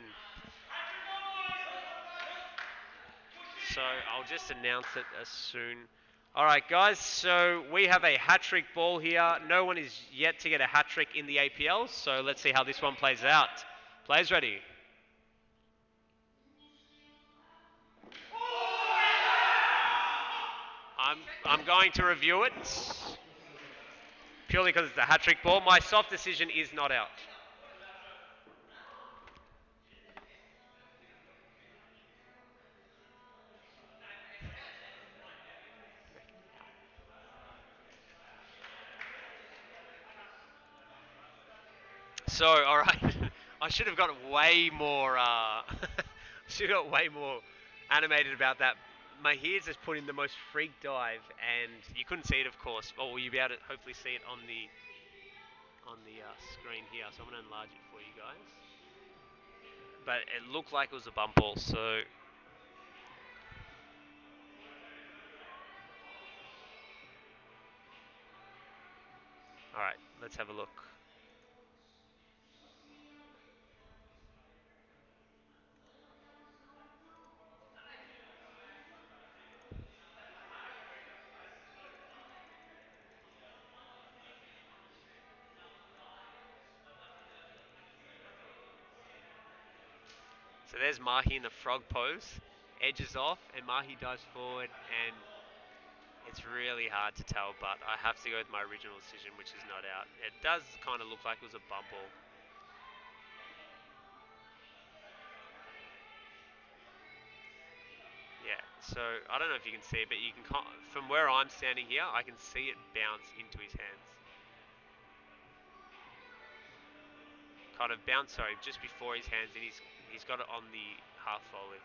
So I'll just announce it as soon. All right, guys, so we have a hat-trick ball here. No one is yet to get a hat-trick in the APL, so let's see how this one plays out. Players ready? I'm going to review it, purely because it's a hat-trick ball. My soft decision is not out. So, all right, I should have got way more. Should have got way more animated about that. Mahir's just put in the most freak dive, and you couldn't see it, of course. Or will you be able to hopefully see it on the screen here? So I'm going to enlarge it for you guys. But it looked like it was a bump ball. So, all right, let's have a look. So there's Mahi in the frog pose, edges off, and Mahi dives forward, and it's really hard to tell, but I have to go with my original decision, which is not out. It does kind of look like it was a bump ball. Yeah, so I don't know if you can see it, but you can, from where I'm standing here, I can see it bounce into his hands. Kind of bounce, sorry, just before his hands, and he's got it on the half volley.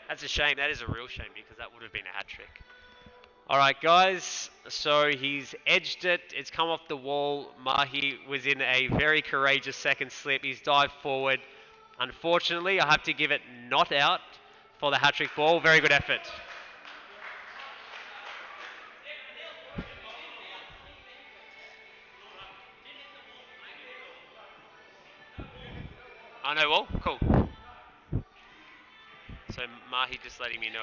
That's a shame. That is a real shame because that would have been a hat trick. All right, guys. So he's edged it. It's come off the wall. Mahi was in a very courageous second slip. He's dived forward. Unfortunately, I have to give it not out for the hat trick ball. Very good effort. I know all. Cool. So Mahi just letting me know.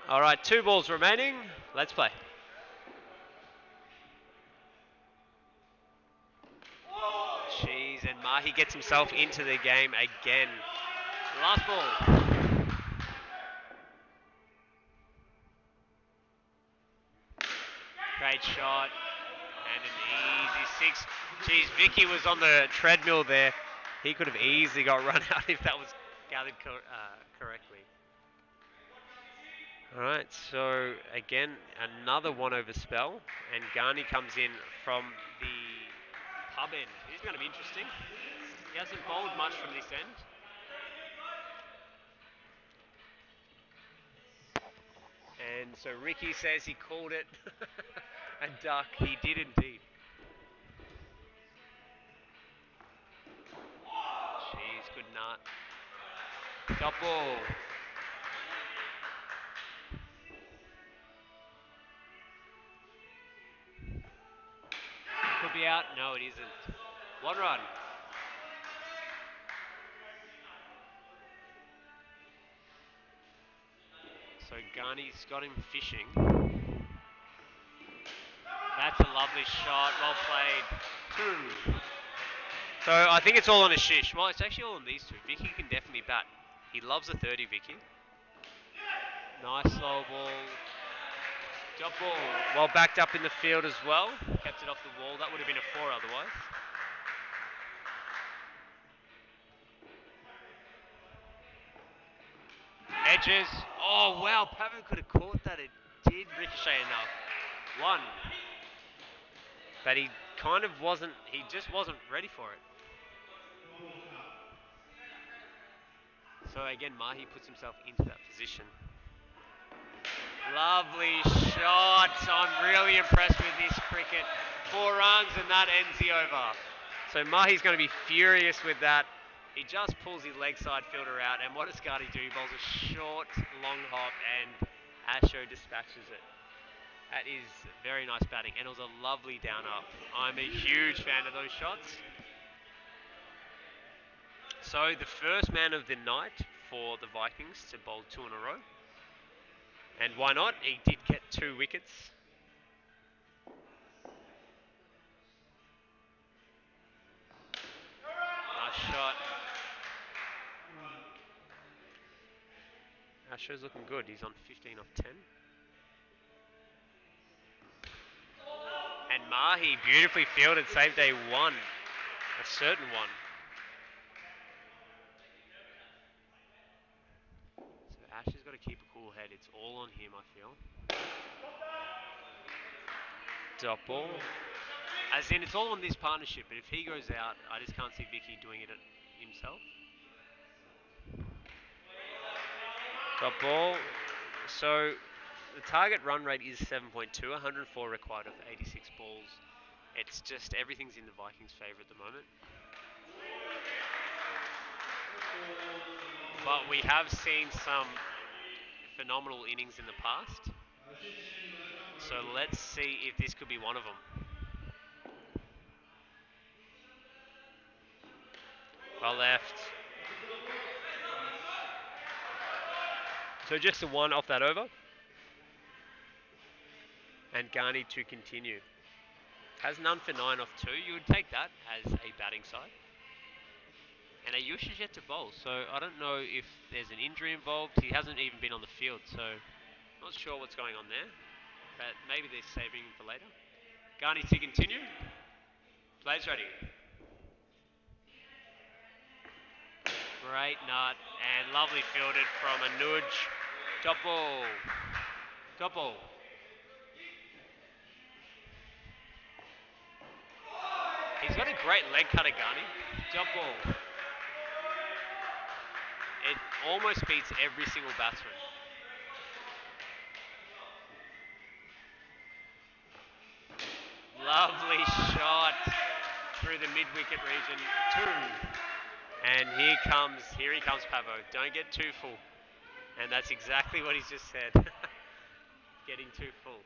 All right, 2 balls remaining. Let's play. Jeez, and Mahi gets himself into the game again. Last ball. Great shot. And an easy 6. Jeez, Vicky was on the treadmill there. He could have easily got run out if that was gathered correctly. Alright, so again, another 1-over spell. And Garni comes in from the pub end. He's going to be interesting. He hasn't bowled much from this end. And so Ricky says he called it a duck. He did indeed. Jeez, good nut. Top ball. Could be out. No, it isn't. 1 run. So Garni's got him fishing. That's a lovely shot. Well played. 2. So I think it's all on Ashish. Well, it's actually all on these two. Vicky can definitely bat. He loves a 30, Vicky. Nice slow ball. Drop ball. Well backed up in the field as well. Kept it off the wall. That would have been a 4 otherwise. Edges. Oh, wow. Pavan could have caught that. It did ricochet enough. 1. But he kind of wasn't, he just wasn't ready for it. So again, Mahi puts himself into that position. Lovely shot. I'm really impressed with this cricket. 4 runs and that ends the over. So Mahi's going to be furious with that. He just pulls his leg side fielder out, and what does Gardy do? He bowls a short, long hop, and Asho dispatches it. That is very nice batting, and it was a lovely down up. I'm a huge fan of those shots. So the first man of the night for the Vikings to bowl 2 in a row. And why not? He did get 2 wickets. Nice shot. Asho's looking good. He's on 15 off 10. And Mahi beautifully fielded, saved a 1. A certain one. So Ash has got to keep a cool head. It's all on him, I feel. Dot ball. As in, it's all on this partnership, but if he goes out, I just can't see Vicky doing it himself. Dot ball. So the target run rate is 7.2, 104 required of 86 balls. It's just everything's in the Vikings' favour at the moment. But we have seen some phenomenal innings in the past. So let's see if this could be one of them. Well left. So just a 1 off that over. And Garni to continue. Has none for 9 off 2. You would take that as a batting side. And Ayush is yet to bowl, so I don't know if there's an injury involved. He hasn't even been on the field, so not sure what's going on there. But maybe they're saving him for later. Garni to continue. Plays ready. Great nut and lovely fielded from Anuj. Top ball. Top ball. He's got a great leg cutter, Garni. Top ball. It almost beats every single batsman. Lovely shot through the mid-wicket region. 2. And here he comes Pavo. Don't get too full. And that's exactly what he's just said. Getting too full.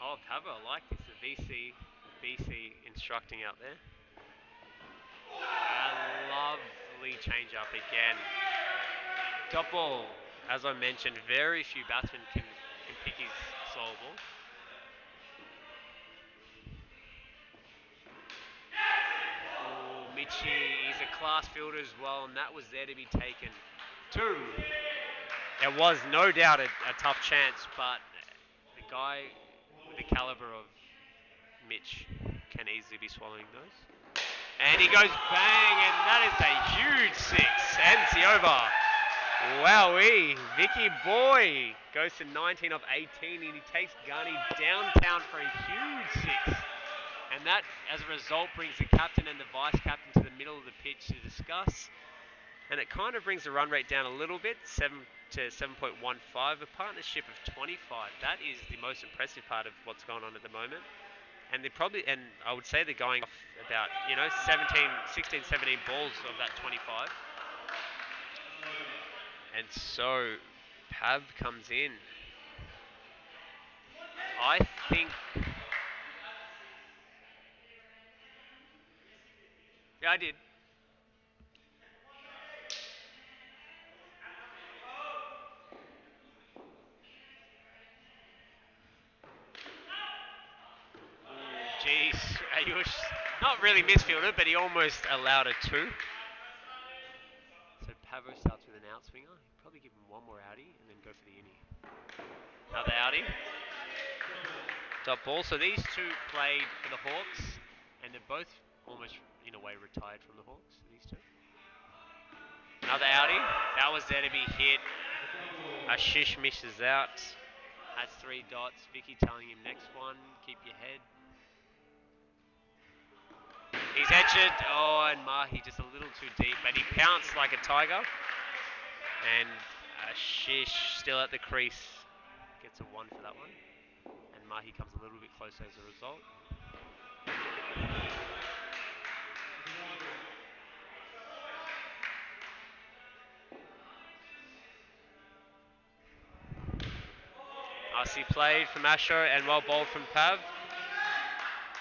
Oh, Pavo, I like this. The VC instructing out there. A lovely change up again. Top ball. As I mentioned, very few batsmen can pick his slow ball. Mitchie, he's a class fielder as well, and that was there to be taken. 2. It was no doubt a tough chance, but the guy with the caliber of Mitch can easily be swallowing those. And he goes bang, and that is a huge 6. Ends the over. Wowee. Vicky Boy goes to 19 of 18, and he takes Garni downtown for a huge 6. And that, as a result, brings the captain and the vice-captain to the middle of the pitch to discuss. And it kind of brings the run rate down a little bit, 7 to 7.15, a partnership of 25. That is the most impressive part of what's going on at the moment. And and I would say they're going off about, 16, 17 balls of that 25. And so, Pav comes in. I think... Yeah, I did. Jeez, Ayush, not really misfielded, but he almost allowed a 2. So Pavo starts with an outswinger. He'll probably give him one more outie and then go for the innie. Another outie. Top ball. So these 2 played for the Hawks, and they're both almost, in a way, retired from the Hawks, these 2. Another outie. That was there to be hit. Ashish misses out. Has 3 dots. Vicky telling him next one, keep your head. He's edged it. Oh, and Mahi just a little too deep, but he pounced like a tiger. And Ashish still at the crease. Gets a 1 for that one. And Mahi comes a little bit closer as a result. Nicely played from Asher and well bowled from Pav.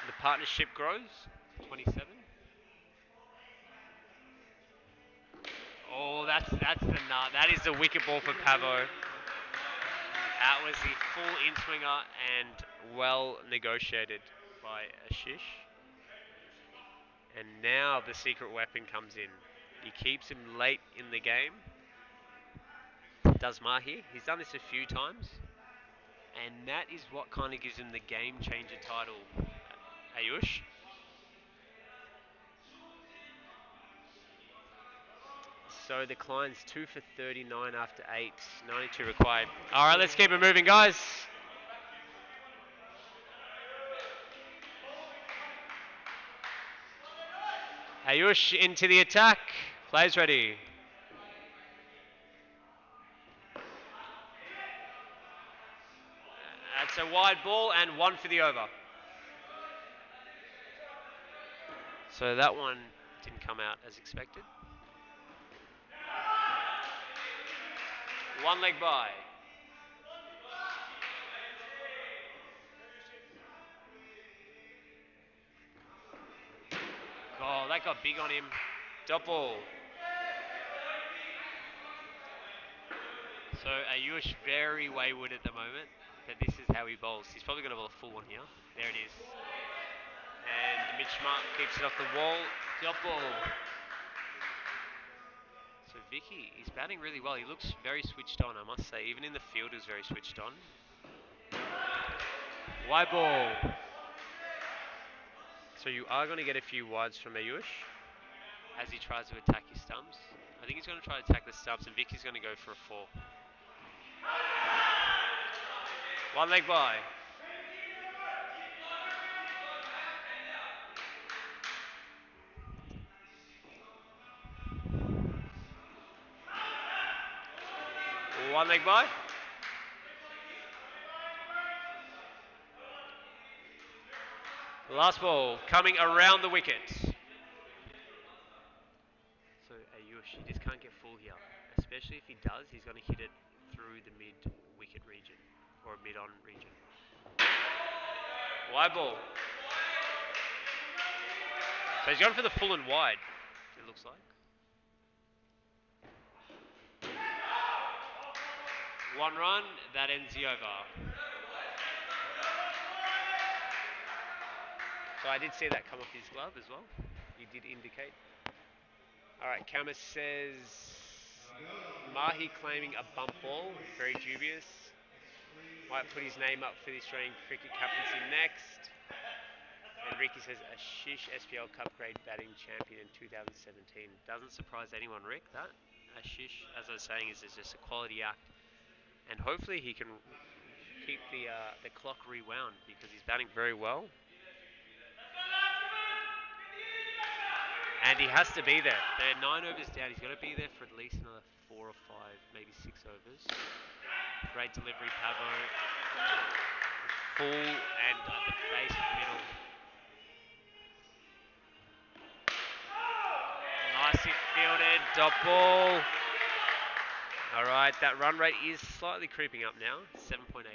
The partnership grows. 27. Oh, that's the nut. That is the wicket ball for Pavo. That was the full in-swinger and well negotiated by Ashish. And now the secret weapon comes in. He keeps him late in the game. Does Mahi. He's done this a few times. And that is what kind of gives him the game changer title. Ayush. So the Kleins 2 for 39 after 8. 92 required. Alright, let's keep it moving, guys. Ayush into the attack. Plays ready. That's a wide ball and 1 for the over. So that one didn't come out as expected. 1 leg by. Oh, that got big on him. Dot ball. So Ayush very wayward at the moment, but this is how he bowls. He's probably going to bowl a full one here. There it is. And Mitch Mark keeps it off the wall. Dot ball. So Vicky, he's batting really well. He looks very switched on, I must say. Even in the field, he's very switched on. Wide ball. So you are going to get a few wides from Ayush as he tries to attack his stumps. I think he's going to try to attack the stumps, and Vicky's going to go for a 4. 1 leg by. One leg by. Last ball coming around the wicket. So Ayush, he just can't get full here. Especially if he does, he's going to hit it through the mid-wicket region. Or mid-on region. Wide ball. So he's going for the full and wide, it looks like. 1 run, that ends the over. So I did see that come off his glove as well. He did indicate. Alright, Camus says Mahi claiming a bump ball, very dubious. Might put his name up for the Australian cricket captaincy next. And Ricky says Ashish SPL Cup grade batting champion in 2017. Doesn't surprise anyone, Rick, that. Ashish, as I was saying, is just a quality act. And hopefully he can keep the clock rewound because he's batting very well. And he has to be there. They're 9 overs down. He's got to be there for at least another 4 or 5, maybe 6 overs. Great delivery, Pavo. Full and at the base of the middle. Nicely fielded, dot ball. Alright, that run rate is slightly creeping up now, 7.88.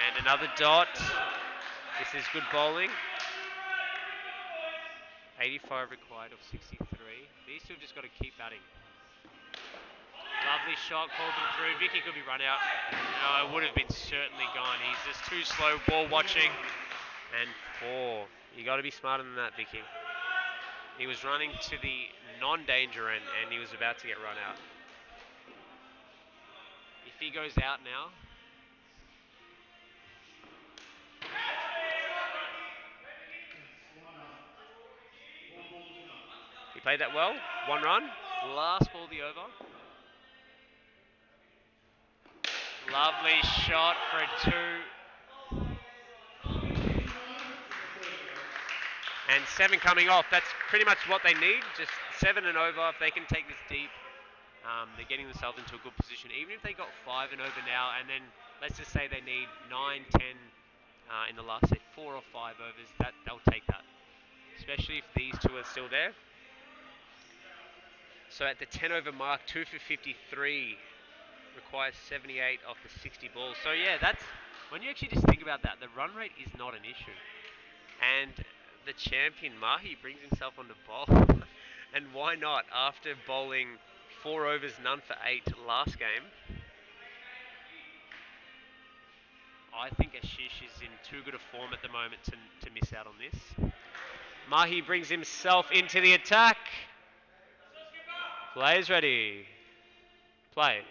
And another dot. This is good bowling. 85 required of 63. These two have just got to keep batting. Lovely shot, called them through. Vicky could be run out. No, it would have been certainly gone. He's just too slow ball watching. And 4. You got to be smarter than that, Vicky. He was running to the non-danger end and he was about to get run out. If he goes out now, he played that well. 1 run. Last ball the over. Lovely shot for a 2. And 7 coming off. That's pretty much what they need. Just 7 and over. If they can take this deep, they're getting themselves into a good position. Even if they got 5 and over now, and then let's just say they need 9, 10 in the last, say, 4 or 5 overs, they'll take that. Especially if these two are still there. So at the 10 over mark, 2 for 53. requires 78 off the 60 balls. So yeah, that's when you actually just think about that, the run rate is not an issue. And the champion Mahi brings himself on the bowl. And why not? After bowling 4 overs, none for 8 last game, I think Ashish is in too good a form at the moment to miss out on this. Mahi brings himself into the attack. Play is ready. Play.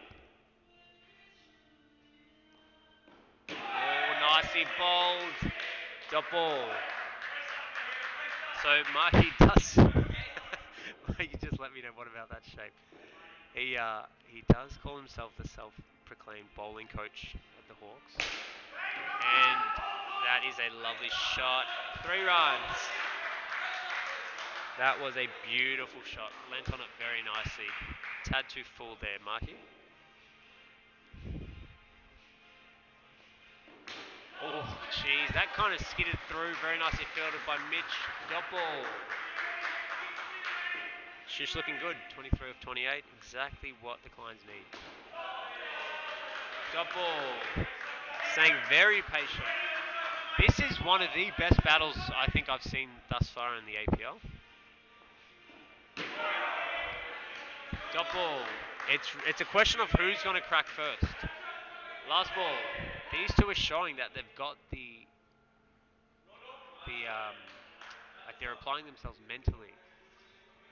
Oh, nicely bowled. Dot ball. So Mahi does. You just let me know what about that shape. He does call himself the self-proclaimed bowling coach at the Hawks, and that is a lovely shot. 3 runs. That was a beautiful shot. Lent on it very nicely. Tad too full there, Mahi. Oh, jeez, that kind of skidded through. Very nicely fielded by Mitch. Dot ball. She's looking good. 23 of 28. Exactly what the Kleins need. Dot ball. Staying very patient. This is one of the best battles I think I've seen thus far in the APL. Dot ball. It's a question of who's going to crack first. Last ball. These two are showing that they've got like they're applying themselves mentally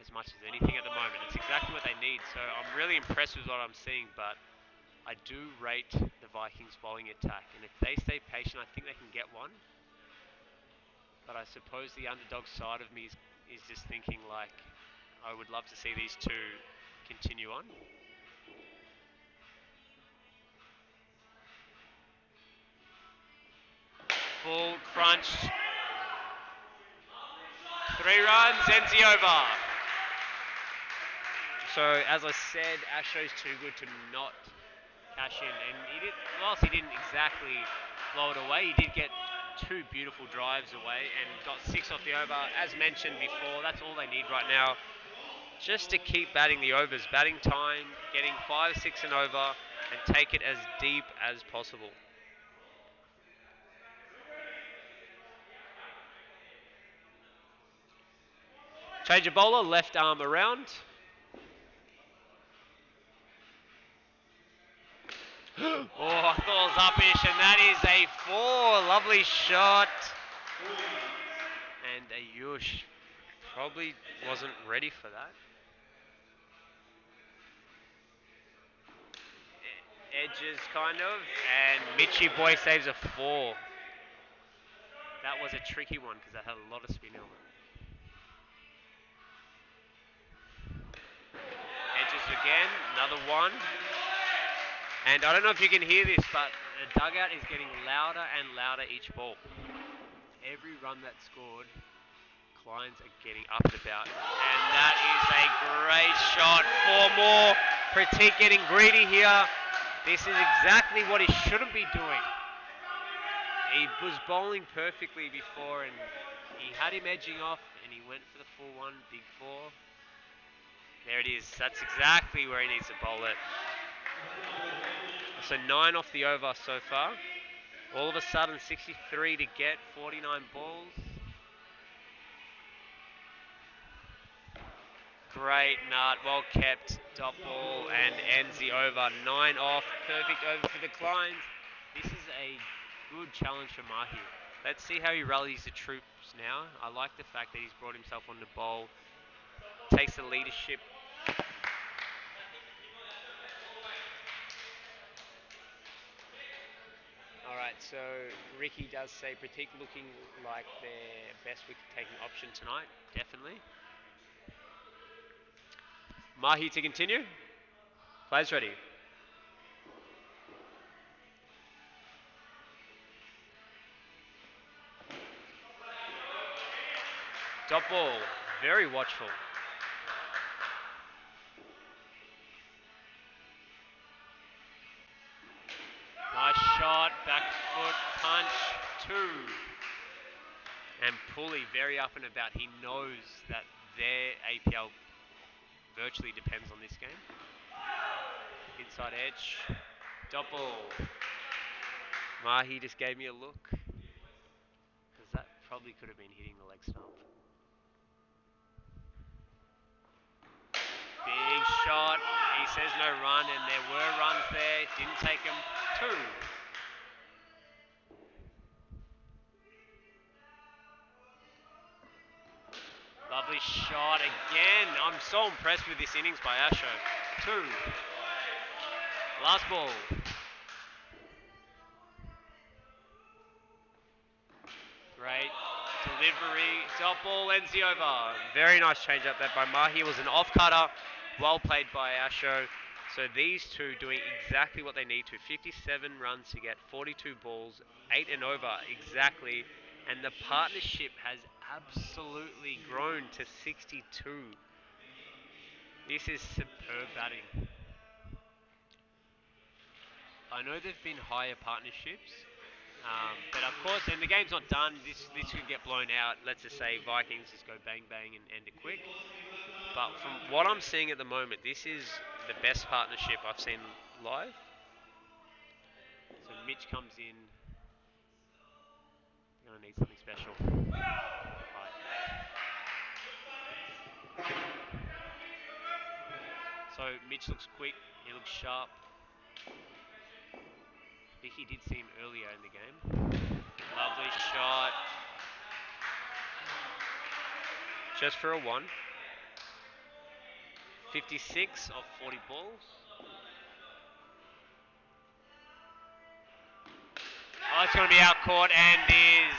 as much as anything at the moment. It's exactly what they need. So I'm really impressed with what I'm seeing, but I do rate the Vikings bowling attack, and if they stay patient, I think they can get one. But I suppose the underdog side of me is just thinking like, I would love to see these two continue on. Full crunch. 3 runs, ends the over. So as I said, Asho's too good to not cash in, and whilst he didn't exactly blow it away, he did get 2 beautiful drives away and got 6 off the over. As mentioned before, that's all they need right now, just to keep batting the overs, batting time, getting 5, 6 and over, and take it as deep as possible. Change of bowler, left arm around. Oh, I thought it was uppish, and that is a 4. Lovely shot. And Ayush probably wasn't ready for that. Edges, kind of, and Mitchie Boy saves a 4. That was a tricky one because that had a lot of spin on it. Edges again, another 1. And I don't know if you can hear this, but the dugout is getting louder and louder each ball. Every run that's scored, Kleins are getting up and about. And that is a great shot. 4 more. Pratik getting greedy here. This is exactly what he shouldn't be doing. He was bowling perfectly before, and he had him edging off, and he went for the full 1, big 4. There it is. That's exactly where he needs to bowl it. So 9 off the over so far. All of a sudden, 63 to get 49 balls. Great nut, well kept, dot ball, and ends the over. 9 off, perfect over for the Kleins. This is a good challenge for Mahi. Let's see how he rallies the troops now. I like the fact that he's brought himself on the bowl, takes the leadership. Alright, so Ricky does say Pratik looking like their best wicket-taking option tonight, definitely. Mahi to continue. Players ready. Dot ball, very watchful. Nice shot, back foot punch, 2. And Pulley very up and about. He knows that their APL virtually depends on this game. He's inside edge. Dot ball. Mahi just gave me a look. Because that probably could have been hitting the leg stump. Big shot. He says no run, and there were runs there. Didn't take him. 2. Lovely shot again. I'm so impressed with this innings by Asho. 2. Last ball. Great delivery. Dot ball ends the over. Very nice change up there by Mahi. It was an off cutter. Well played by Asho. So these two doing exactly what they need to. 57 runs to get 42 balls, 8 and over exactly. And the partnership has absolutely grown to 62. This is superb batting. I know there've been higher partnerships, but of course, and the game's not done. This could get blown out. Let's just say Vikings just go bang bang and end it quick. But from what I'm seeing at the moment, this is the best partnership I've seen live. So Mitch comes in. Gonna need something special. Right. So Mitch looks quick. He looks sharp. Vicky did see him earlier in the game. Lovely shot. Just for a 1. 56 of 40 balls. Oh, it's going to be out caught and is.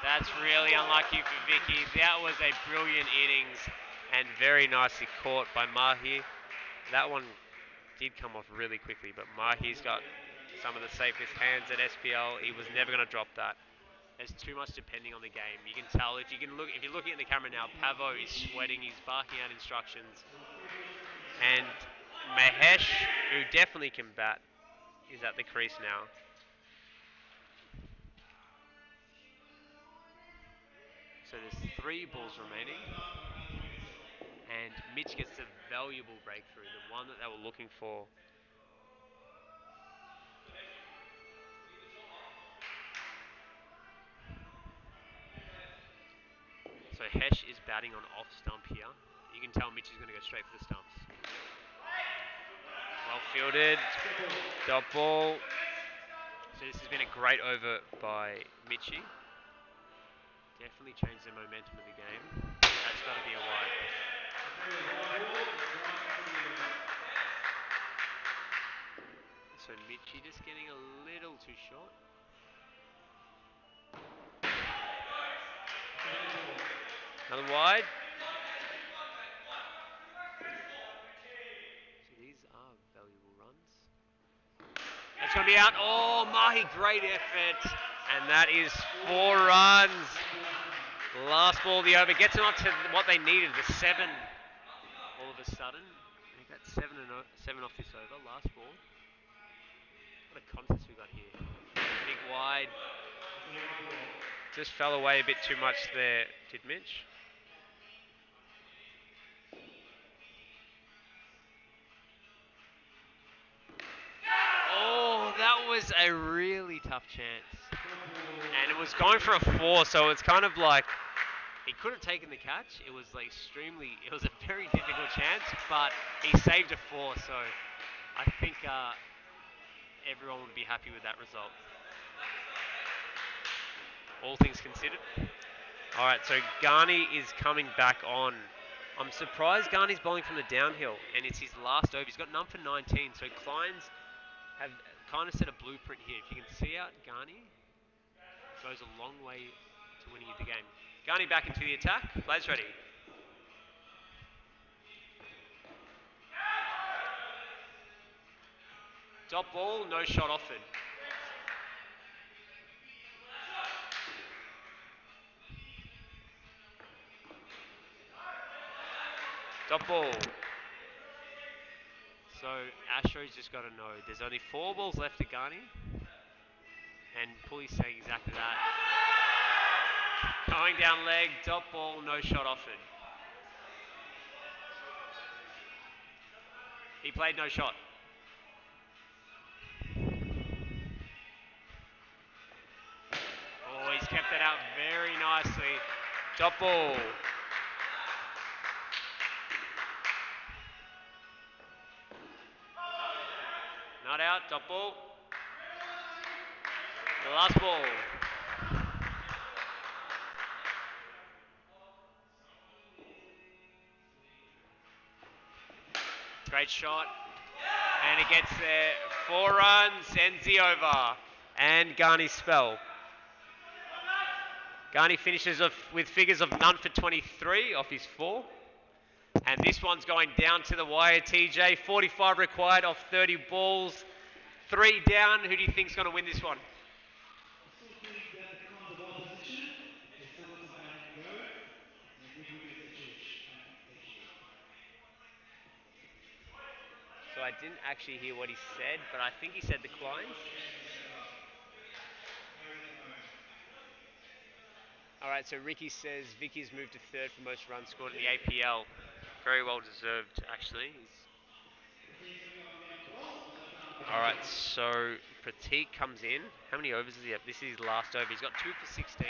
That's really unlucky for Vicky. That was a brilliant innings and very nicely caught by Mahi. That one did come off really quickly, but Mahi's got some of the safest hands at SPL. He was never going to drop that. There's too much depending on the game. You can tell if you're looking at the camera now, Pavo is sweating. He's barking out instructions, and Mahesh, who definitely can bat, is at the crease now. So there's 3 balls remaining, and Mitch gets a valuable breakthrough, the one that they were looking for. So Hesh is batting on off stump here. You can tell Mitch is going to go straight for the stumps. Well fielded, dot ball. So this has been a great over by Mitchie. Definitely changed the momentum of the game. That's got to be a wide. So Mitchie just getting a little too short. Another wide. So these are valuable runs. That's going to be out. Oh, Mahi, great effort. And that is 4 runs. Last ball of the over. Gets them up to what they needed, the 7. All of a sudden. They got 7 off this over. Last ball. What a contest we got here. Big wide. Just fell away a bit too much there, did Mitch? Oh, that was a really tough chance. And it was going for a 4, so it's kind of like he could have taken the catch. It was like it was a very difficult chance, but he saved a 4, so I think everyone would be happy with that result. All things considered. Alright, so Ghani is coming back on. I'm surprised Ghani's bowling from the downhill, and it's his last over. He's got none for 19, so Kleins have kind of set a blueprint here. If you can see out Ghani, goes a long way to winning the game. Ghani back into the attack. Players ready. Dot ball, no shot offered. Dot ball. So Astro's just got to know there's only 4 balls left to Ghani. And Pulley's saying exactly that. Going down leg, dot ball, no shot offered. He played no shot. kept that out very nicely. Top ball. Not out, top ball. The last ball. Great shot. And it gets there. 4 runs, ends the over. And Garney's spell. Garney finishes off with figures of none for 23 off his 4. And this one's going down to the wire, TJ. 45 required off 30 balls. 3 down. Who do you think's going to win this one? So I didn't actually hear what he said, but I think he said the Kleins. All right, so Ricky says Vicky's moved to 3rd for most runs scored in the APL. Very well deserved, actually. All right, so Pratik comes in. How many overs does he have? This is his last over. He's got 2 for 16.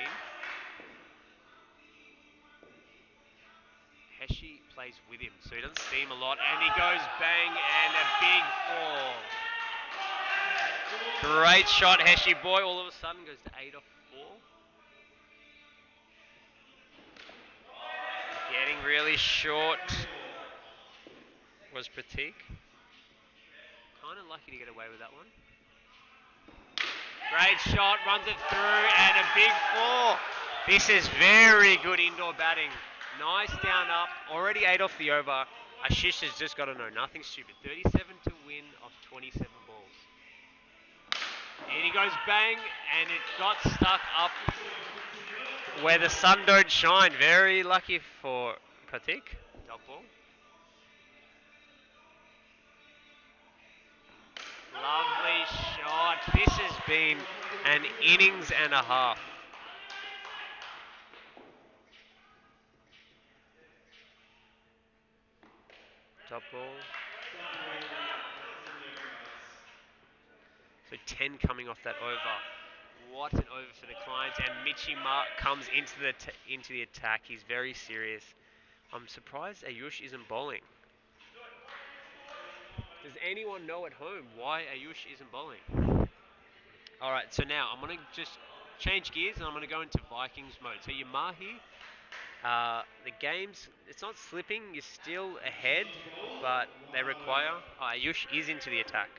Heshi plays with him, so he doesn't see him a lot. And he goes bang and a big 4. Great shot, Heshi boy. All of a sudden goes to 8 off 4. Getting really short was Pratik. Kind of lucky to get away with that one. Great shot, runs it through, and a big 4. This is very good indoor batting. Nice down up, already 8 off the over. Ashish has just got to know, nothing stupid. 37 to win off 27 balls. And he goes bang, and it got stuck up where the sun don't shine. Very lucky for Pratik. Top ball. Lovely shot. This has been an innings and a half. Top ball. So 10 coming off that over. What an over for the Kleins. And Mitchie Mark comes into the attack. He's very serious. I'm surprised Ayush isn't bowling. Does anyone know at home why Ayush isn't bowling? Alright, so now I'm going to just change gears and I'm going to go into Vikings mode. So your Mahi, the game's, it's not slipping, you're still ahead, but they require, Ayush is into the attack.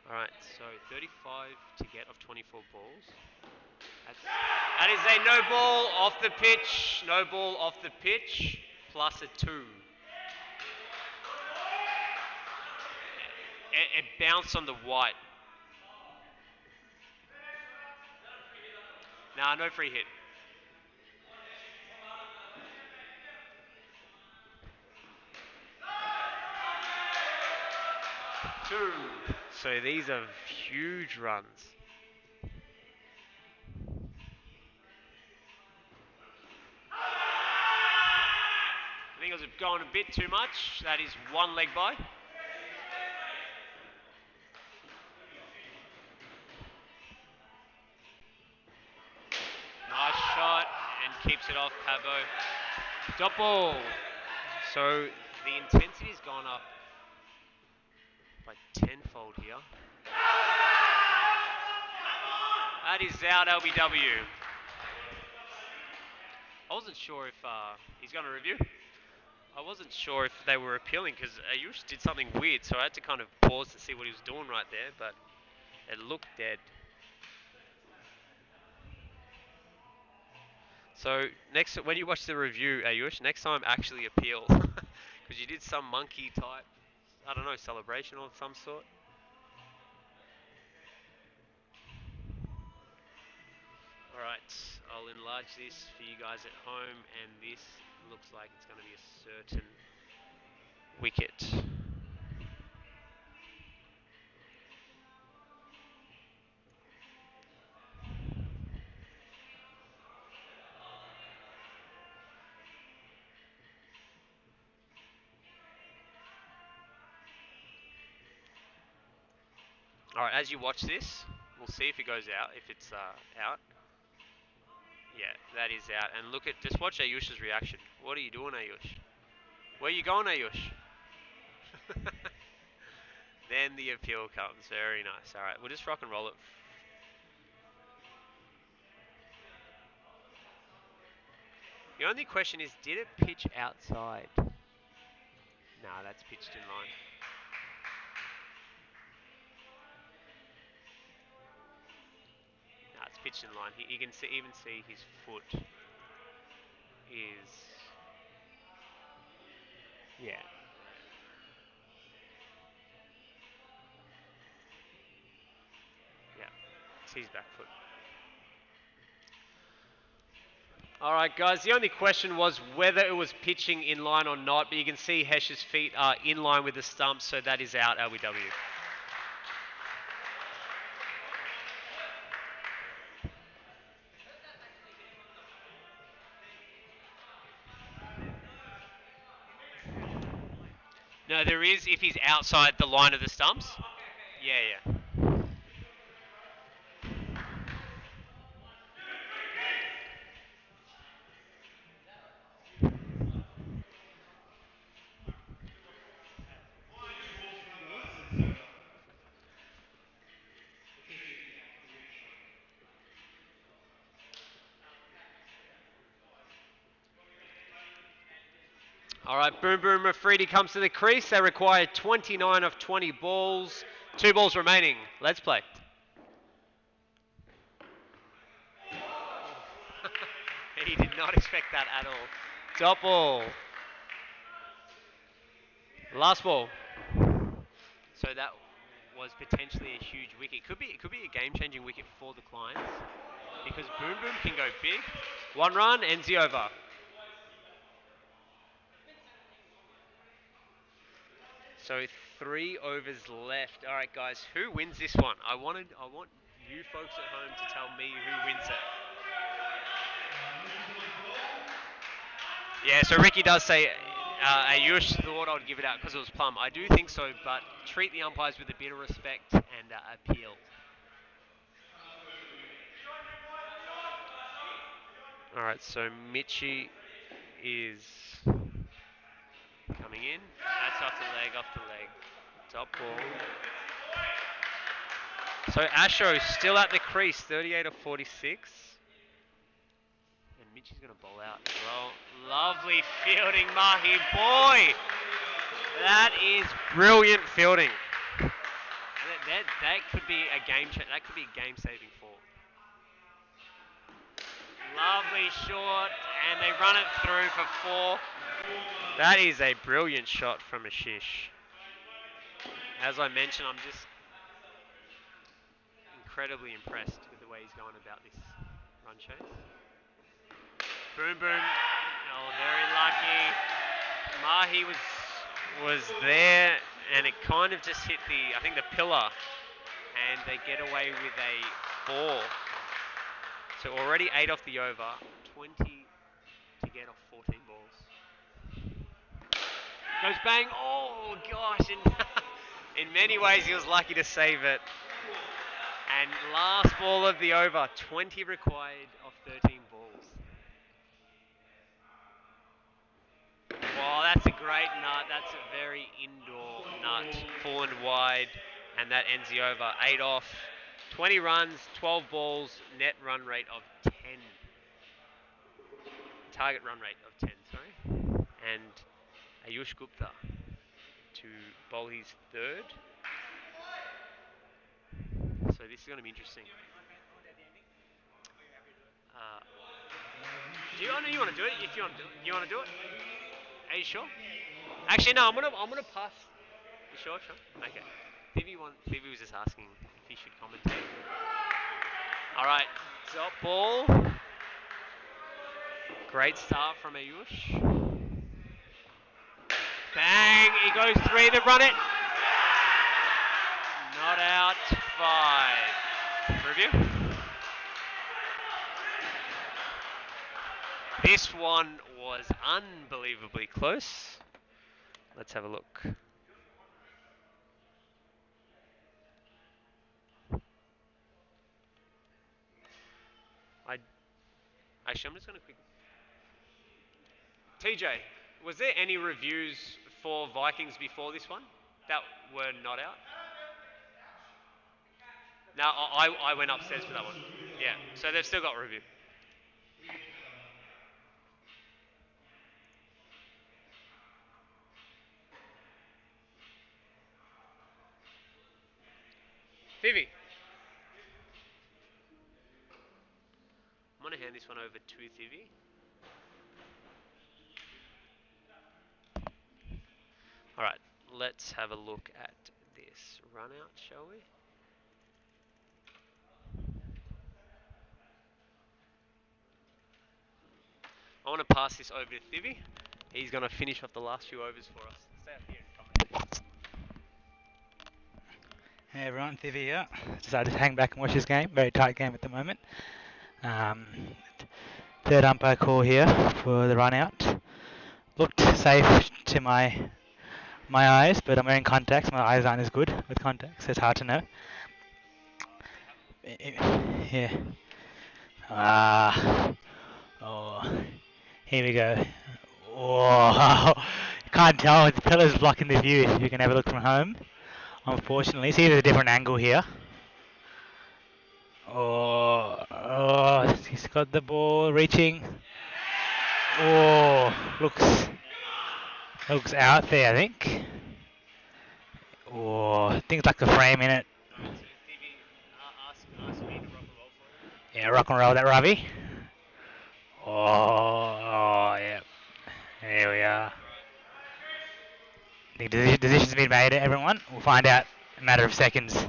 Alright, so 35 to get of 24 balls. That is a no ball off the pitch, no ball off the pitch, plus a 2. It bounced on the white. Nah, no free hit. Two. So these are huge runs. I think it was going a bit too much. That is 1 leg by. Nice shot and keeps it off Pabo. Top ball. So the intensity's gone up by tenfold here. That is out LBW. I wasn't sure if he's going to review. I wasn't sure if they were appealing because Ayush did something weird, so I had to kind of pause to see what he was doing right there, but it looked dead. So next, when you watch the review, Ayush, next time actually appeal, because you did some monkey type, I don't know, celebration of some sort. All right, I'll enlarge this for you guys at home, and this looks like it's going to be a certain wicket. All right, as you watch this, We'll see if it goes out. If it's out. Yeah, that is out. And look at, just watch Ayush's reaction. What are you doing, Ayush? Where are you going, Ayush? Then the appeal comes. Very nice. All right, we'll just rock and roll it. The only question is, did it pitch outside? Nah, that's pitched in line. Nah, it's pitched in line. You can even see his foot is... Yeah. Yeah, it's his back foot. All right, guys, the only question was whether it was pitching in line or not, but you can see Hesh's feet are in line with the stump, so that is out, LBW. No, there is if he's outside the line of the stumps. Yeah, yeah. All right, Boom Boom Mafridi comes to the crease. They require 29 of 20 balls. 2 balls remaining. Let's play. He did not expect that at all. Top ball. Last ball. So that was potentially a huge wicket. It could be a game-changing wicket for the Kleins because Boom Boom can go big. 1 run ends the over. So 3 overs left. All right, guys, who wins this one? I want you folks at home to tell me who wins it. Yeah, so Ricky does say Ayush thought I'd give it out because it was plum. I do think so, but treat the umpires with a bit of respect and appeal. All right, so Mitchie is coming in. That's off the leg. Top ball. So Asho still at the crease, 38 of 46. And Mitchie's going to bowl out as well. Lovely fielding, Mahi. Boy! That is brilliant fielding. That could be a that could be a game-saving fall. Lovely short, and they run it through for 4. That is a brilliant shot from Ashish. As I mentioned, I'm just incredibly impressed with the way he's going about this run chase. Boom Boom. Oh, very lucky. Mahi was there, and it kind of just hit I think the pillar, and they get away with a 4. So already 8 off the over, 20 to get off 14 balls. Goes bang. Oh gosh! In many ways, he was lucky to save it. And last ball of the over, 20 required off 13 balls. Wow, that's a great nut. That's a very indoor nut. Full and wide, and that ends the over. 8 off, 20 runs, 12 balls, net run rate of 10. Target run rate of 10, sorry. And Ayush Gupta to bowl his 3rd. So this is going to be interesting. I know you want to do it. If you want to do it, you want to do it. Are you sure? Actually, no. I'm gonna pass. You sure? Sure. Okay. Phoebe was just asking if he should commentate. All right. Top ball. Great start from Ayush. Bang! He goes 3 to run it. Not out. 5. Review. This one was unbelievably close. Let's have a look. I actually I'm just gonna quick. TJ, was there any reviews for Vikings before this one that were not out? No, I went upstairs for that one. Yeah, so they've still got review. Vivi, I'm gonna hand this one over to Vivi. All right, let's have a look at this run out, shall we? I want to pass this over to Thivi. He's going to finish off the last few overs for us. Stay up here and comment. Hey everyone, Thivi here. Decided to hang back and watch this game. Very tight game at the moment. Um, third umpire call here for the run out. Looked safe to my eyes, but I'm wearing contacts. My eyes aren't as good with contacts, so it's hard to know. Yeah. Oh, here we go. Oh, you can't tell. The pillar's blocking the view if you can have a look from home. Unfortunately, see there's a different angle here. He's got the ball reaching. Oh, looks out there, I think. Oh, things like the frame in it. Right, so Thivi, ask me to rock and roll for you. Yeah, rock and roll that, Ravi. Yeah. Here we are. The decision's been made, everyone. We'll find out in a matter of seconds.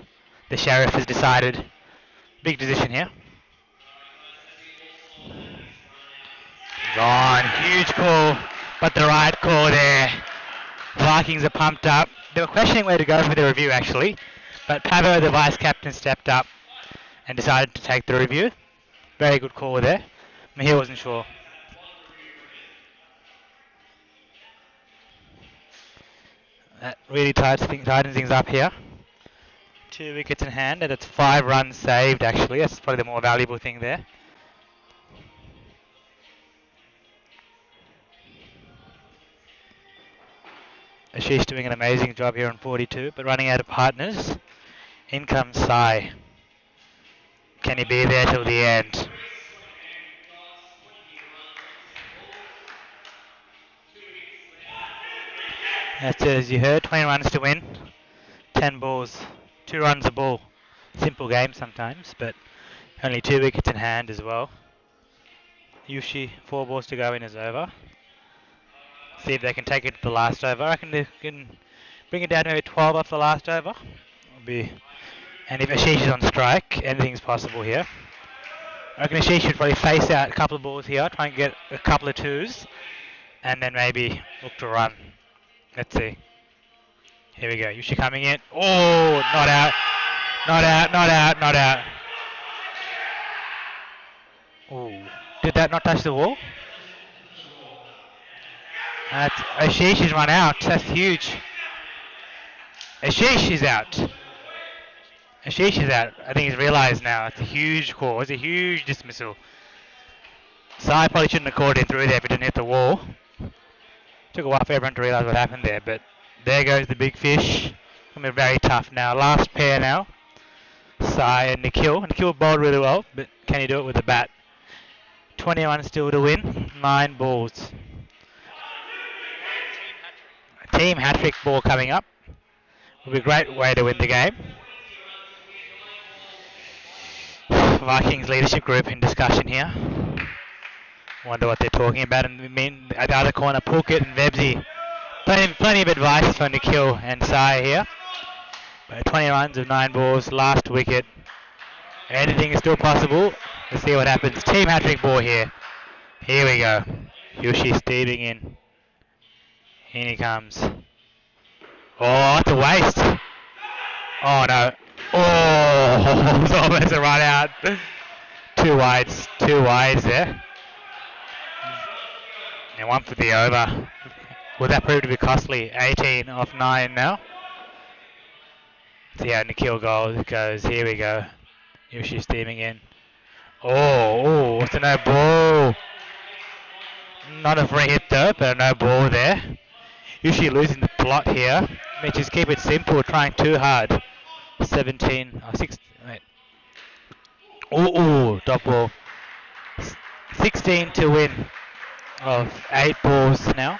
The sheriff has decided. Big decision here. Gone. Huge call, but the right call there. Vikings are pumped up. They were questioning where to go for the review, actually. But Pavo, the vice captain, stepped up and decided to take the review. Very good call there. Mahir wasn't sure. That really tightens things up here. 2 wickets in hand, and it's 5 runs saved, actually. That's probably the more valuable thing there. Ashish doing an amazing job here on 42, but running out of partners. In comes Sai. Can he be there till the end? That's it, as you heard, 20 runs to win, 10 balls, 2 runs a ball. Simple game sometimes, but only 2 wickets in hand as well. Yushi, 4 balls to go in is over. See if they can take it to the last over. I reckon they can bring it down to maybe 12 off the last over. And if Ashish is on strike, anything's possible here. I reckon Ashish should probably face out a couple of balls here, try and get a couple of twos, and then maybe look to run. Let's see. Here we go. Yushi coming in. Oh, not out. Not out, not out, not out. Oh, did that not touch the wall? Ashish has run out. That's huge. Ashish is out. Ashish is out. I think he's realised now. It's a huge call. It's a huge dismissal. Sai probably shouldn't have called it through there if it didn't hit the wall. Took a while for everyone to realise what happened there, but there goes the big fish. Going to be very tough now. Last pair now. Sai and Nikhil. Nikhil bowled really well, but can he do it with the bat? 21 still to win. 9 balls. A team hat-trick ball coming up. Will be a great way to win the game. Vikings leadership group in discussion here. Wonder what they're talking about. And at the other corner, Pulkit and Vebsy. Plenty of advice for Nikhil and Sai here. But 20 runs of 9 balls, last wicket. Anything is still possible. Let's see what happens. Team hat-trick ball here. Here we go. Yoshi steaming in. In he comes. Oh, it's a waste. Oh no. Oh, it's almost a run out. Two wides there. And one for the over. Will that prove to be costly? 18 off 9 now. See how Nikhil goes. Here we go. Yoshi steaming in. Oh, it's a no ball. Not a free hit though, but a no ball there. Usually losing the plot here. May just keep it simple, trying too hard. 17, oh, 6, wait. Dot ball. 16 to win of 8 balls now.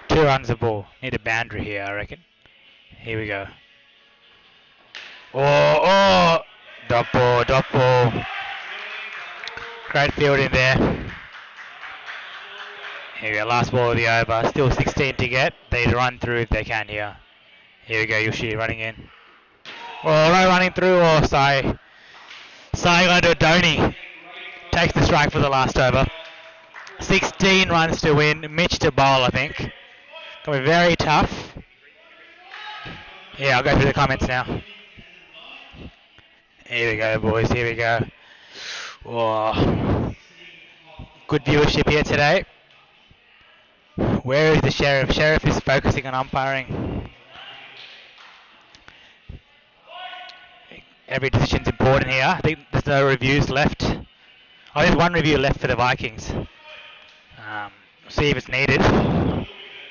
2 runs a ball. Need a boundary here, I reckon. Here we go. Oh, dot ball, dot ball. Great fielding there. Here we go, last ball of the over. Still 16 to get. They run through if they can here. Here we go, Yoshi running in. Oh, no running through. Oh, Sai. Sai going to a Donny. Takes the strike for the last over. 16 runs to win. Mitch to bowl, I think. Going to be very tough. Yeah, I'll go through the comments now. Here we go, boys. Here we go. Oh. Good viewership here today. Where is the sheriff? Sheriff is focusing on umpiring. Every decision's important here. I think there's no reviews left. Oh, there's one review left for the Vikings. See if it's needed.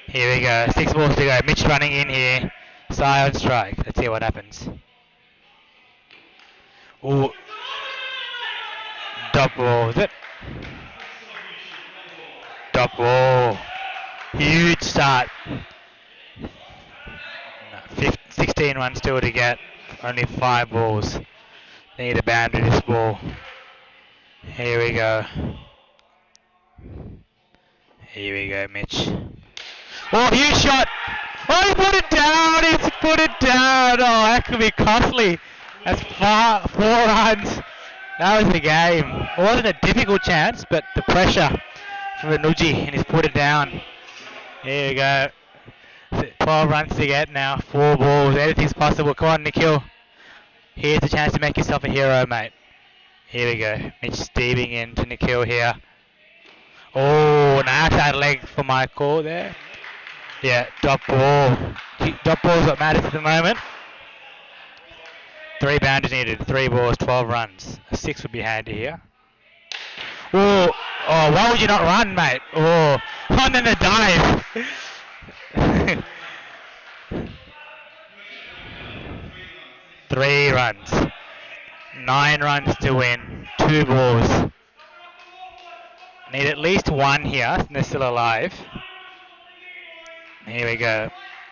Here we go. 6 balls to go. Mitch running in here. Sai on strike. Let's see what happens. Ooh. Dot ball. Is it? Dot ball. Huge start. 16 runs still to get. Only 5 balls. Need a boundary this ball. Here we go. Here we go, Mitch. Oh, huge shot! Oh, he put it down! He's put it down! Oh, that could be costly. That's 4 runs. That was the game. It wasn't a difficult chance, but the pressure from Anuji, and he's put it down. Here we go. 12 runs to get now. 4 balls. Anything's possible. Come on, Nikhil. Here's the chance to make yourself a hero, mate. Here we go. Mitch steaming into Nikhil here. Oh, an outside leg for my call there. Yeah, dot ball. Dot ball's what matters at the moment. 3 boundaries needed. 3 balls, 12 runs. A 6 would be handy here. Oh, why would you not run, mate? Oh, and then a dive. 3 runs. 9 runs to win. 2 balls. Need at least 1 here, and they're still alive. Here we go.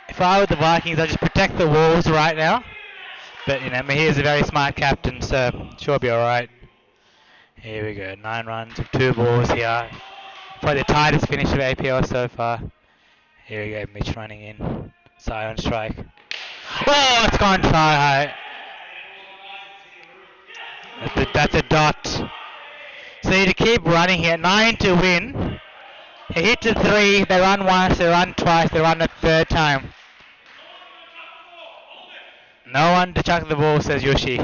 If I were the Vikings, I'd just protect the walls right now. But, you know, Mahir's a very smart captain, so sure be alright. Here we go. 9 runs of 2 balls here. Probably the tightest finish of APL so far. Here we go. Mitch running in. Sai on strike. Oh, it's gone try high. That's a dot. So you to keep running here. 9 to win. They hit to 3. They run once. They run twice. They run a 3rd time. No one to chuck the ball, says Yoshi.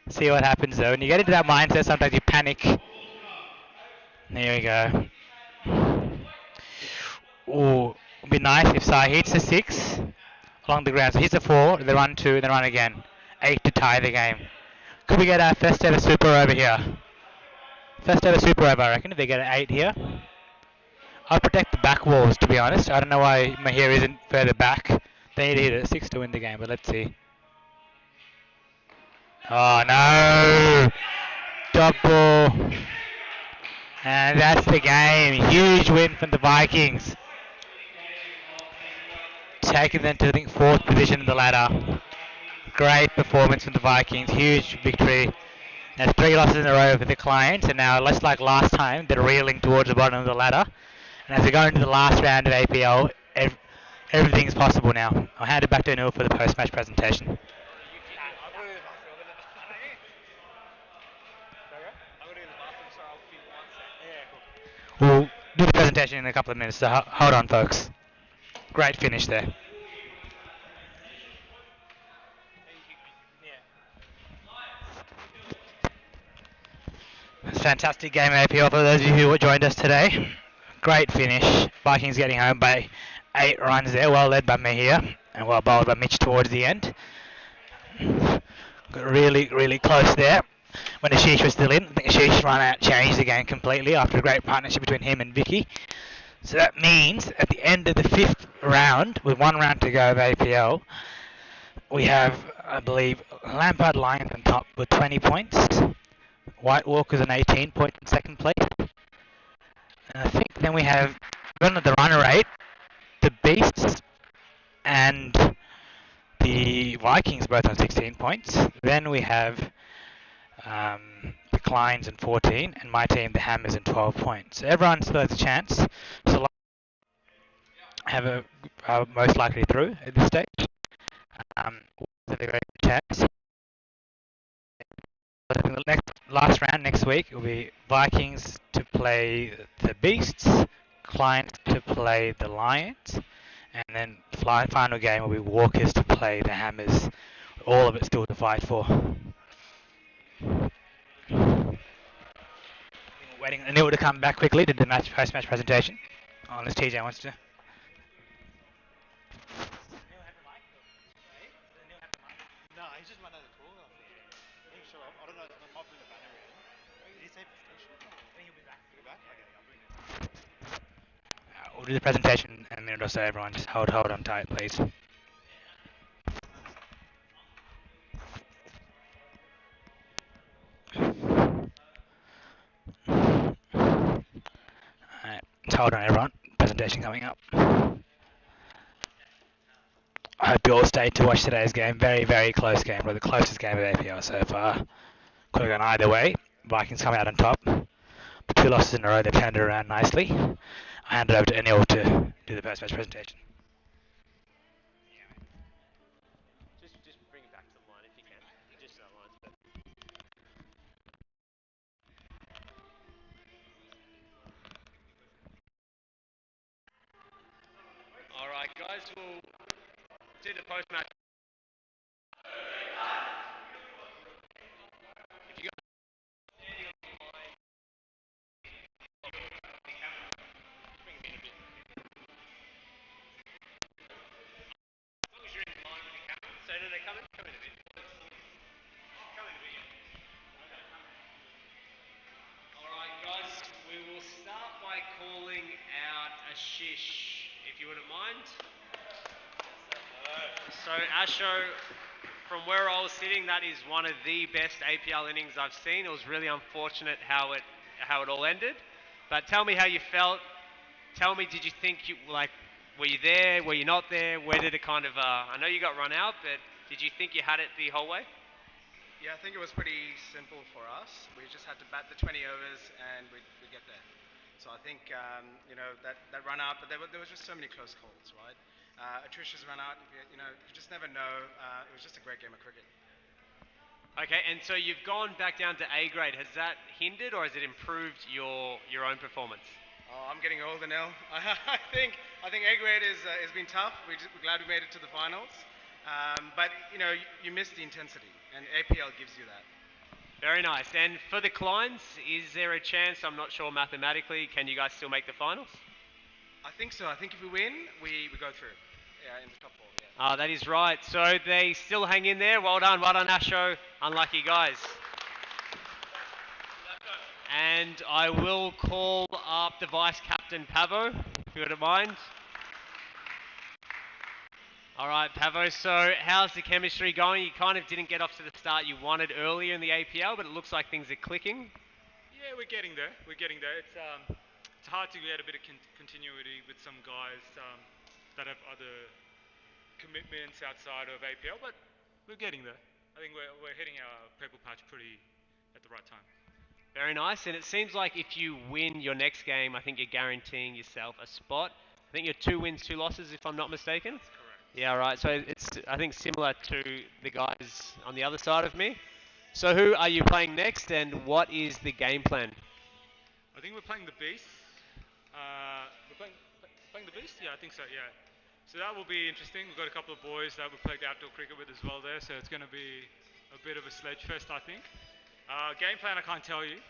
See what happens though. When you get into that mindset, sometimes you panic. There we go. Ooh, it'd be nice if Sai hits a 6 along the ground. So hits a 4, they run 2, then run again. 8 to tie the game. Could we get our first ever super over here? First ever super over, I reckon, if they get an 8 here. I'll protect the back walls, to be honest. I don't know why Mahir isn't further back. They need to hit a 6 to win the game, but let's see. Oh no! Dot ball. And that's the game. Huge win from the Vikings. Taking them to, I think, 4th position in the ladder. Great performance from the Vikings. Huge victory. That's 3 losses in a row for the Kleins, and now, less like last time, they're reeling towards the bottom of the ladder. And as we go into the last round of APL, everything's possible now. I'll hand it back to Anil for the post-match presentation. We'll do the presentation in a couple of minutes, so hold on, folks. Great finish there. It's a fantastic game of APL for those of you who joined us today. Great finish. Vikings getting home by 8 runs there, well led by Mahir and well bowled by Mitch towards the end. Got really, really close there. when Ashish was still in. I think Ashish ran out, changed the game completely after a great partnership between him and Vicky. So that means at the end of the fifth round, with one round to go of APL, we have, I believe, Lampard Lions on top with 20 points. White Walkers on 18 points in second place. And I think then we have Run of the Runner rate, the Beasts, and the Vikings both on 16 points. Then we have the Kleins in 14, and my team, the Hammers, in 12 points. So everyone still has a chance. So have a most likely through at this stage. Have a great chance. The next last round next week will be Vikings to play the Beasts, Kleins to play the Lions, and then final game will be Walkers to play the Hammers. All of it still to fight for. Waiting Anil to come back quickly to the post-match presentation. Unless TJ wants to. No, he's just run out of the call. Yeah, sure. I don't know. I might bring the banner in. Did he say presentation? I think he'll be back. He'll be back? Okay, I'll bring it. We'll do the presentation in a minute or so, everyone. Just hold on tight, please. Alright, just hold on, everyone. Presentation coming up. I hope you all stayed to watch today's game. Very, very close game. Probably the closest game of APL so far. Could have gone either way. Vikings come out on top. The 2 losses in a row, they've turned it around nicely. I hand it over to Anil to do the post-match presentation. Just bring it back to the line if you can. Just that line's better. All right, guys, we'll do the post-match. If you guys bring them in a bit. As long as you're in line with the camera. So do they come in? Come in a bit. Come in a bit. All right, guys, we will start by calling out Ashish, if you wouldn't mind. So Asho, from where I was sitting, that is one of the best APL innings I've seen. It was really unfortunate how it all ended. But tell me how you felt. Tell me, did you think were you there? Were you not there? Where did it kind of? I know you got run out, but did you think you had it the whole way? Yeah, I think it was pretty simple for us. We just had to bat the 20 overs and we'd get there. So I think, that run out, but there was just so many close calls, right? Attritia's run out, you just never know. It was just a great game of cricket. Okay, and so you've gone back down to A grade. Has that hindered or has it improved your own performance? Oh, I'm getting older now. I think A grade has been tough. We're glad we made it to the finals. But you miss the intensity, and APL gives you that. Very nice. And for the Kleins, is there a chance? I'm not sure mathematically. Can you guys still make the finals? I think so. I think if we win, we go through. Yeah, in the top 4. Yeah. That is right. So they still hang in there. Well done, Asho. Unlucky guys. And I will call up the vice captain Pavo, if you wouldn't mind. All right, Pavo, so how's the chemistry going? You kind of didn't get off to the start you wanted earlier in the APL, but it looks like things are clicking. Yeah, we're getting there. It's hard to get a bit of continuity with some guys that have other commitments outside of APL, but we're getting there. I think we're hitting our purple patch pretty at the right time. Very nice, and it seems like if you win your next game, I think you're guaranteeing yourself a spot. I think you're 2 wins, 2 losses, if I'm not mistaken. That's correct. Yeah, right. So it's, I think, similar to the guys on the other side of me. So who are you playing next, and what is the game plan? I think we're playing the Beast. We're playing the Beast? Yeah, I think so, yeah. So that will be interesting. We've got a couple of boys that we played outdoor cricket with as well there, so it's going to be a bit of a sledge fest, I think. Game plan, I can't tell you.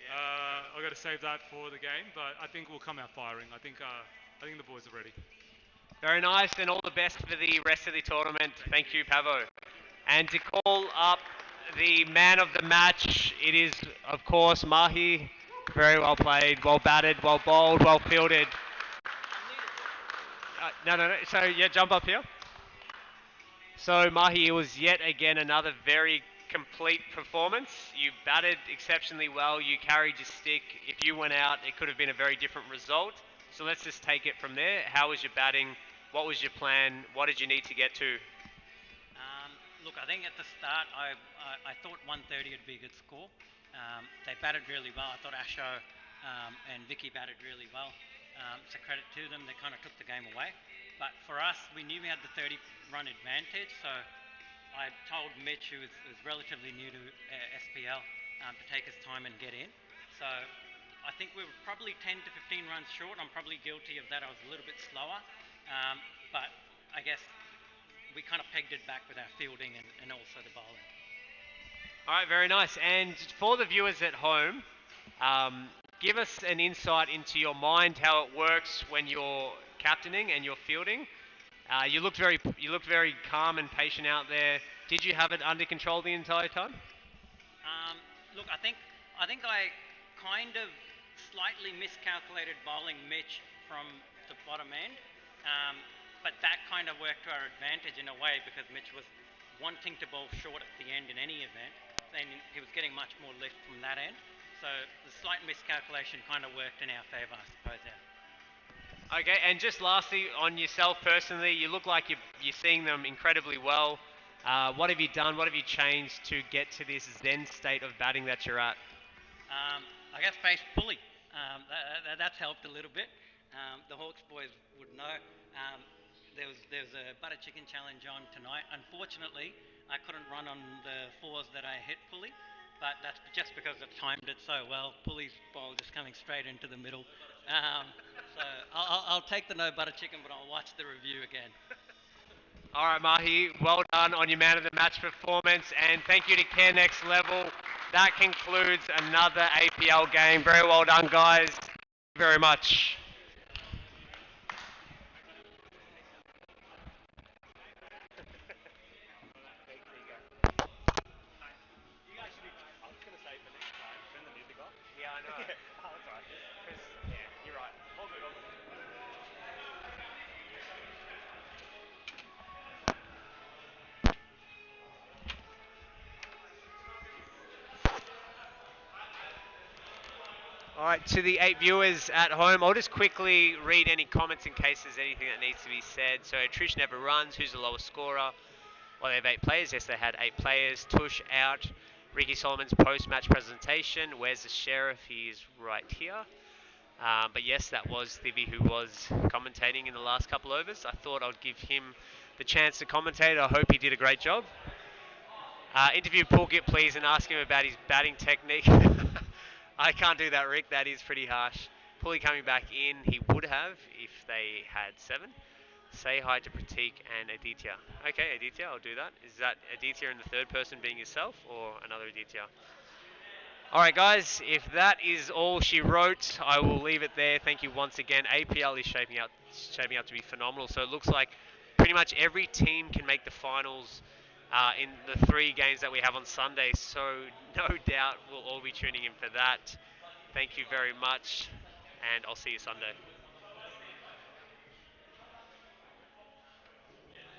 I've got to save that for the game, but I think we'll come out firing. I think the boys are ready. Very nice, and all the best for the rest of the tournament. Thank you, Pavo. And to call up the man of the match, it is, of course, Mahi. Very well played, well batted, well bowled, well fielded. No. So, yeah, jump up here. So, Mahi, it was yet again another very complete performance. You batted exceptionally well. You carried your stick. If you went out, it could have been a very different result. So, let's just take it from there. How was your batting? What was your plan? What did you need to get to? Look, I think at the start I thought 130 would be a good score. They batted really well. I thought Asho and Vicky batted really well. So credit to them. They kind of took the game away. But for us, we knew we had the 30-run advantage. So I told Mitch, who was relatively new to SPL, to take his time and get in. So I think we were probably 10 to 15 runs short. I'm probably guilty of that. I was a little bit slower. But I guess we kind of pegged it back with our fielding and also the bowling. All right, very nice. And for the viewers at home, give us an insight into your mind, how it works when you're captaining and you're fielding. You looked very calm and patient out there. Did you have it under control the entire time? Look, I think I kind of slightly miscalculated bowling Mitch from the bottom end, but that kind of worked to our advantage in a way because Mitch was wanting to bowl short at the end in any event, and he was getting much more lift from that end. So the slight miscalculation kind of worked in our favour, I suppose. Yeah. Okay, and just lastly, on yourself personally, you look like you're seeing them incredibly well. What have you done? What have you changed to get to this Zen state of batting that you're at? I guess face pulley. That's helped a little bit. The Hawks boys would know. There was a butter chicken challenge on tonight. Unfortunately, I couldn't run on the fours that I hit pulley, but that's just because I've timed it so well. Pulley's ball just coming straight into the middle. So I'll take the no butter chicken, but I'll watch the review again. All right, Mahi, well done on your man of the match performance, and thank you to Care Next Level. That concludes another APL game. Very well done, guys. Thank you very much. Yeah, I know. Oh, that's right. 'Cause, yeah, you're right. All good, all good. All right, to the 8 viewers at home, I'll just quickly read any comments in case there's anything that needs to be said. So, Trish never runs. Who's the lowest scorer? Well, they have 8 players. Yes, they had 8 players. Tush out. Ricky Solomon's post-match presentation. Where's the sheriff? He's right here. But yes, that was Thivy who was commentating in the last couple overs. I thought I'd give him the chance to commentate. I hope he did a great job. Interview Pulkit, please, and ask him about his batting technique. I can't do that, Rick. That is pretty harsh. Pulley coming back in, he would have if they had 7. Say hi to Pratik and Aditya. Okay, Aditya, I'll do that. Is that Aditya in the third person being yourself or another Aditya? Alright guys, if that is all she wrote, I will leave it there. Thank you once again. APL is shaping up to be phenomenal. So it looks like pretty much every team can make the finals in the 3 games that we have on Sunday. So no doubt we'll all be tuning in for that. Thank you very much, and I'll see you Sunday.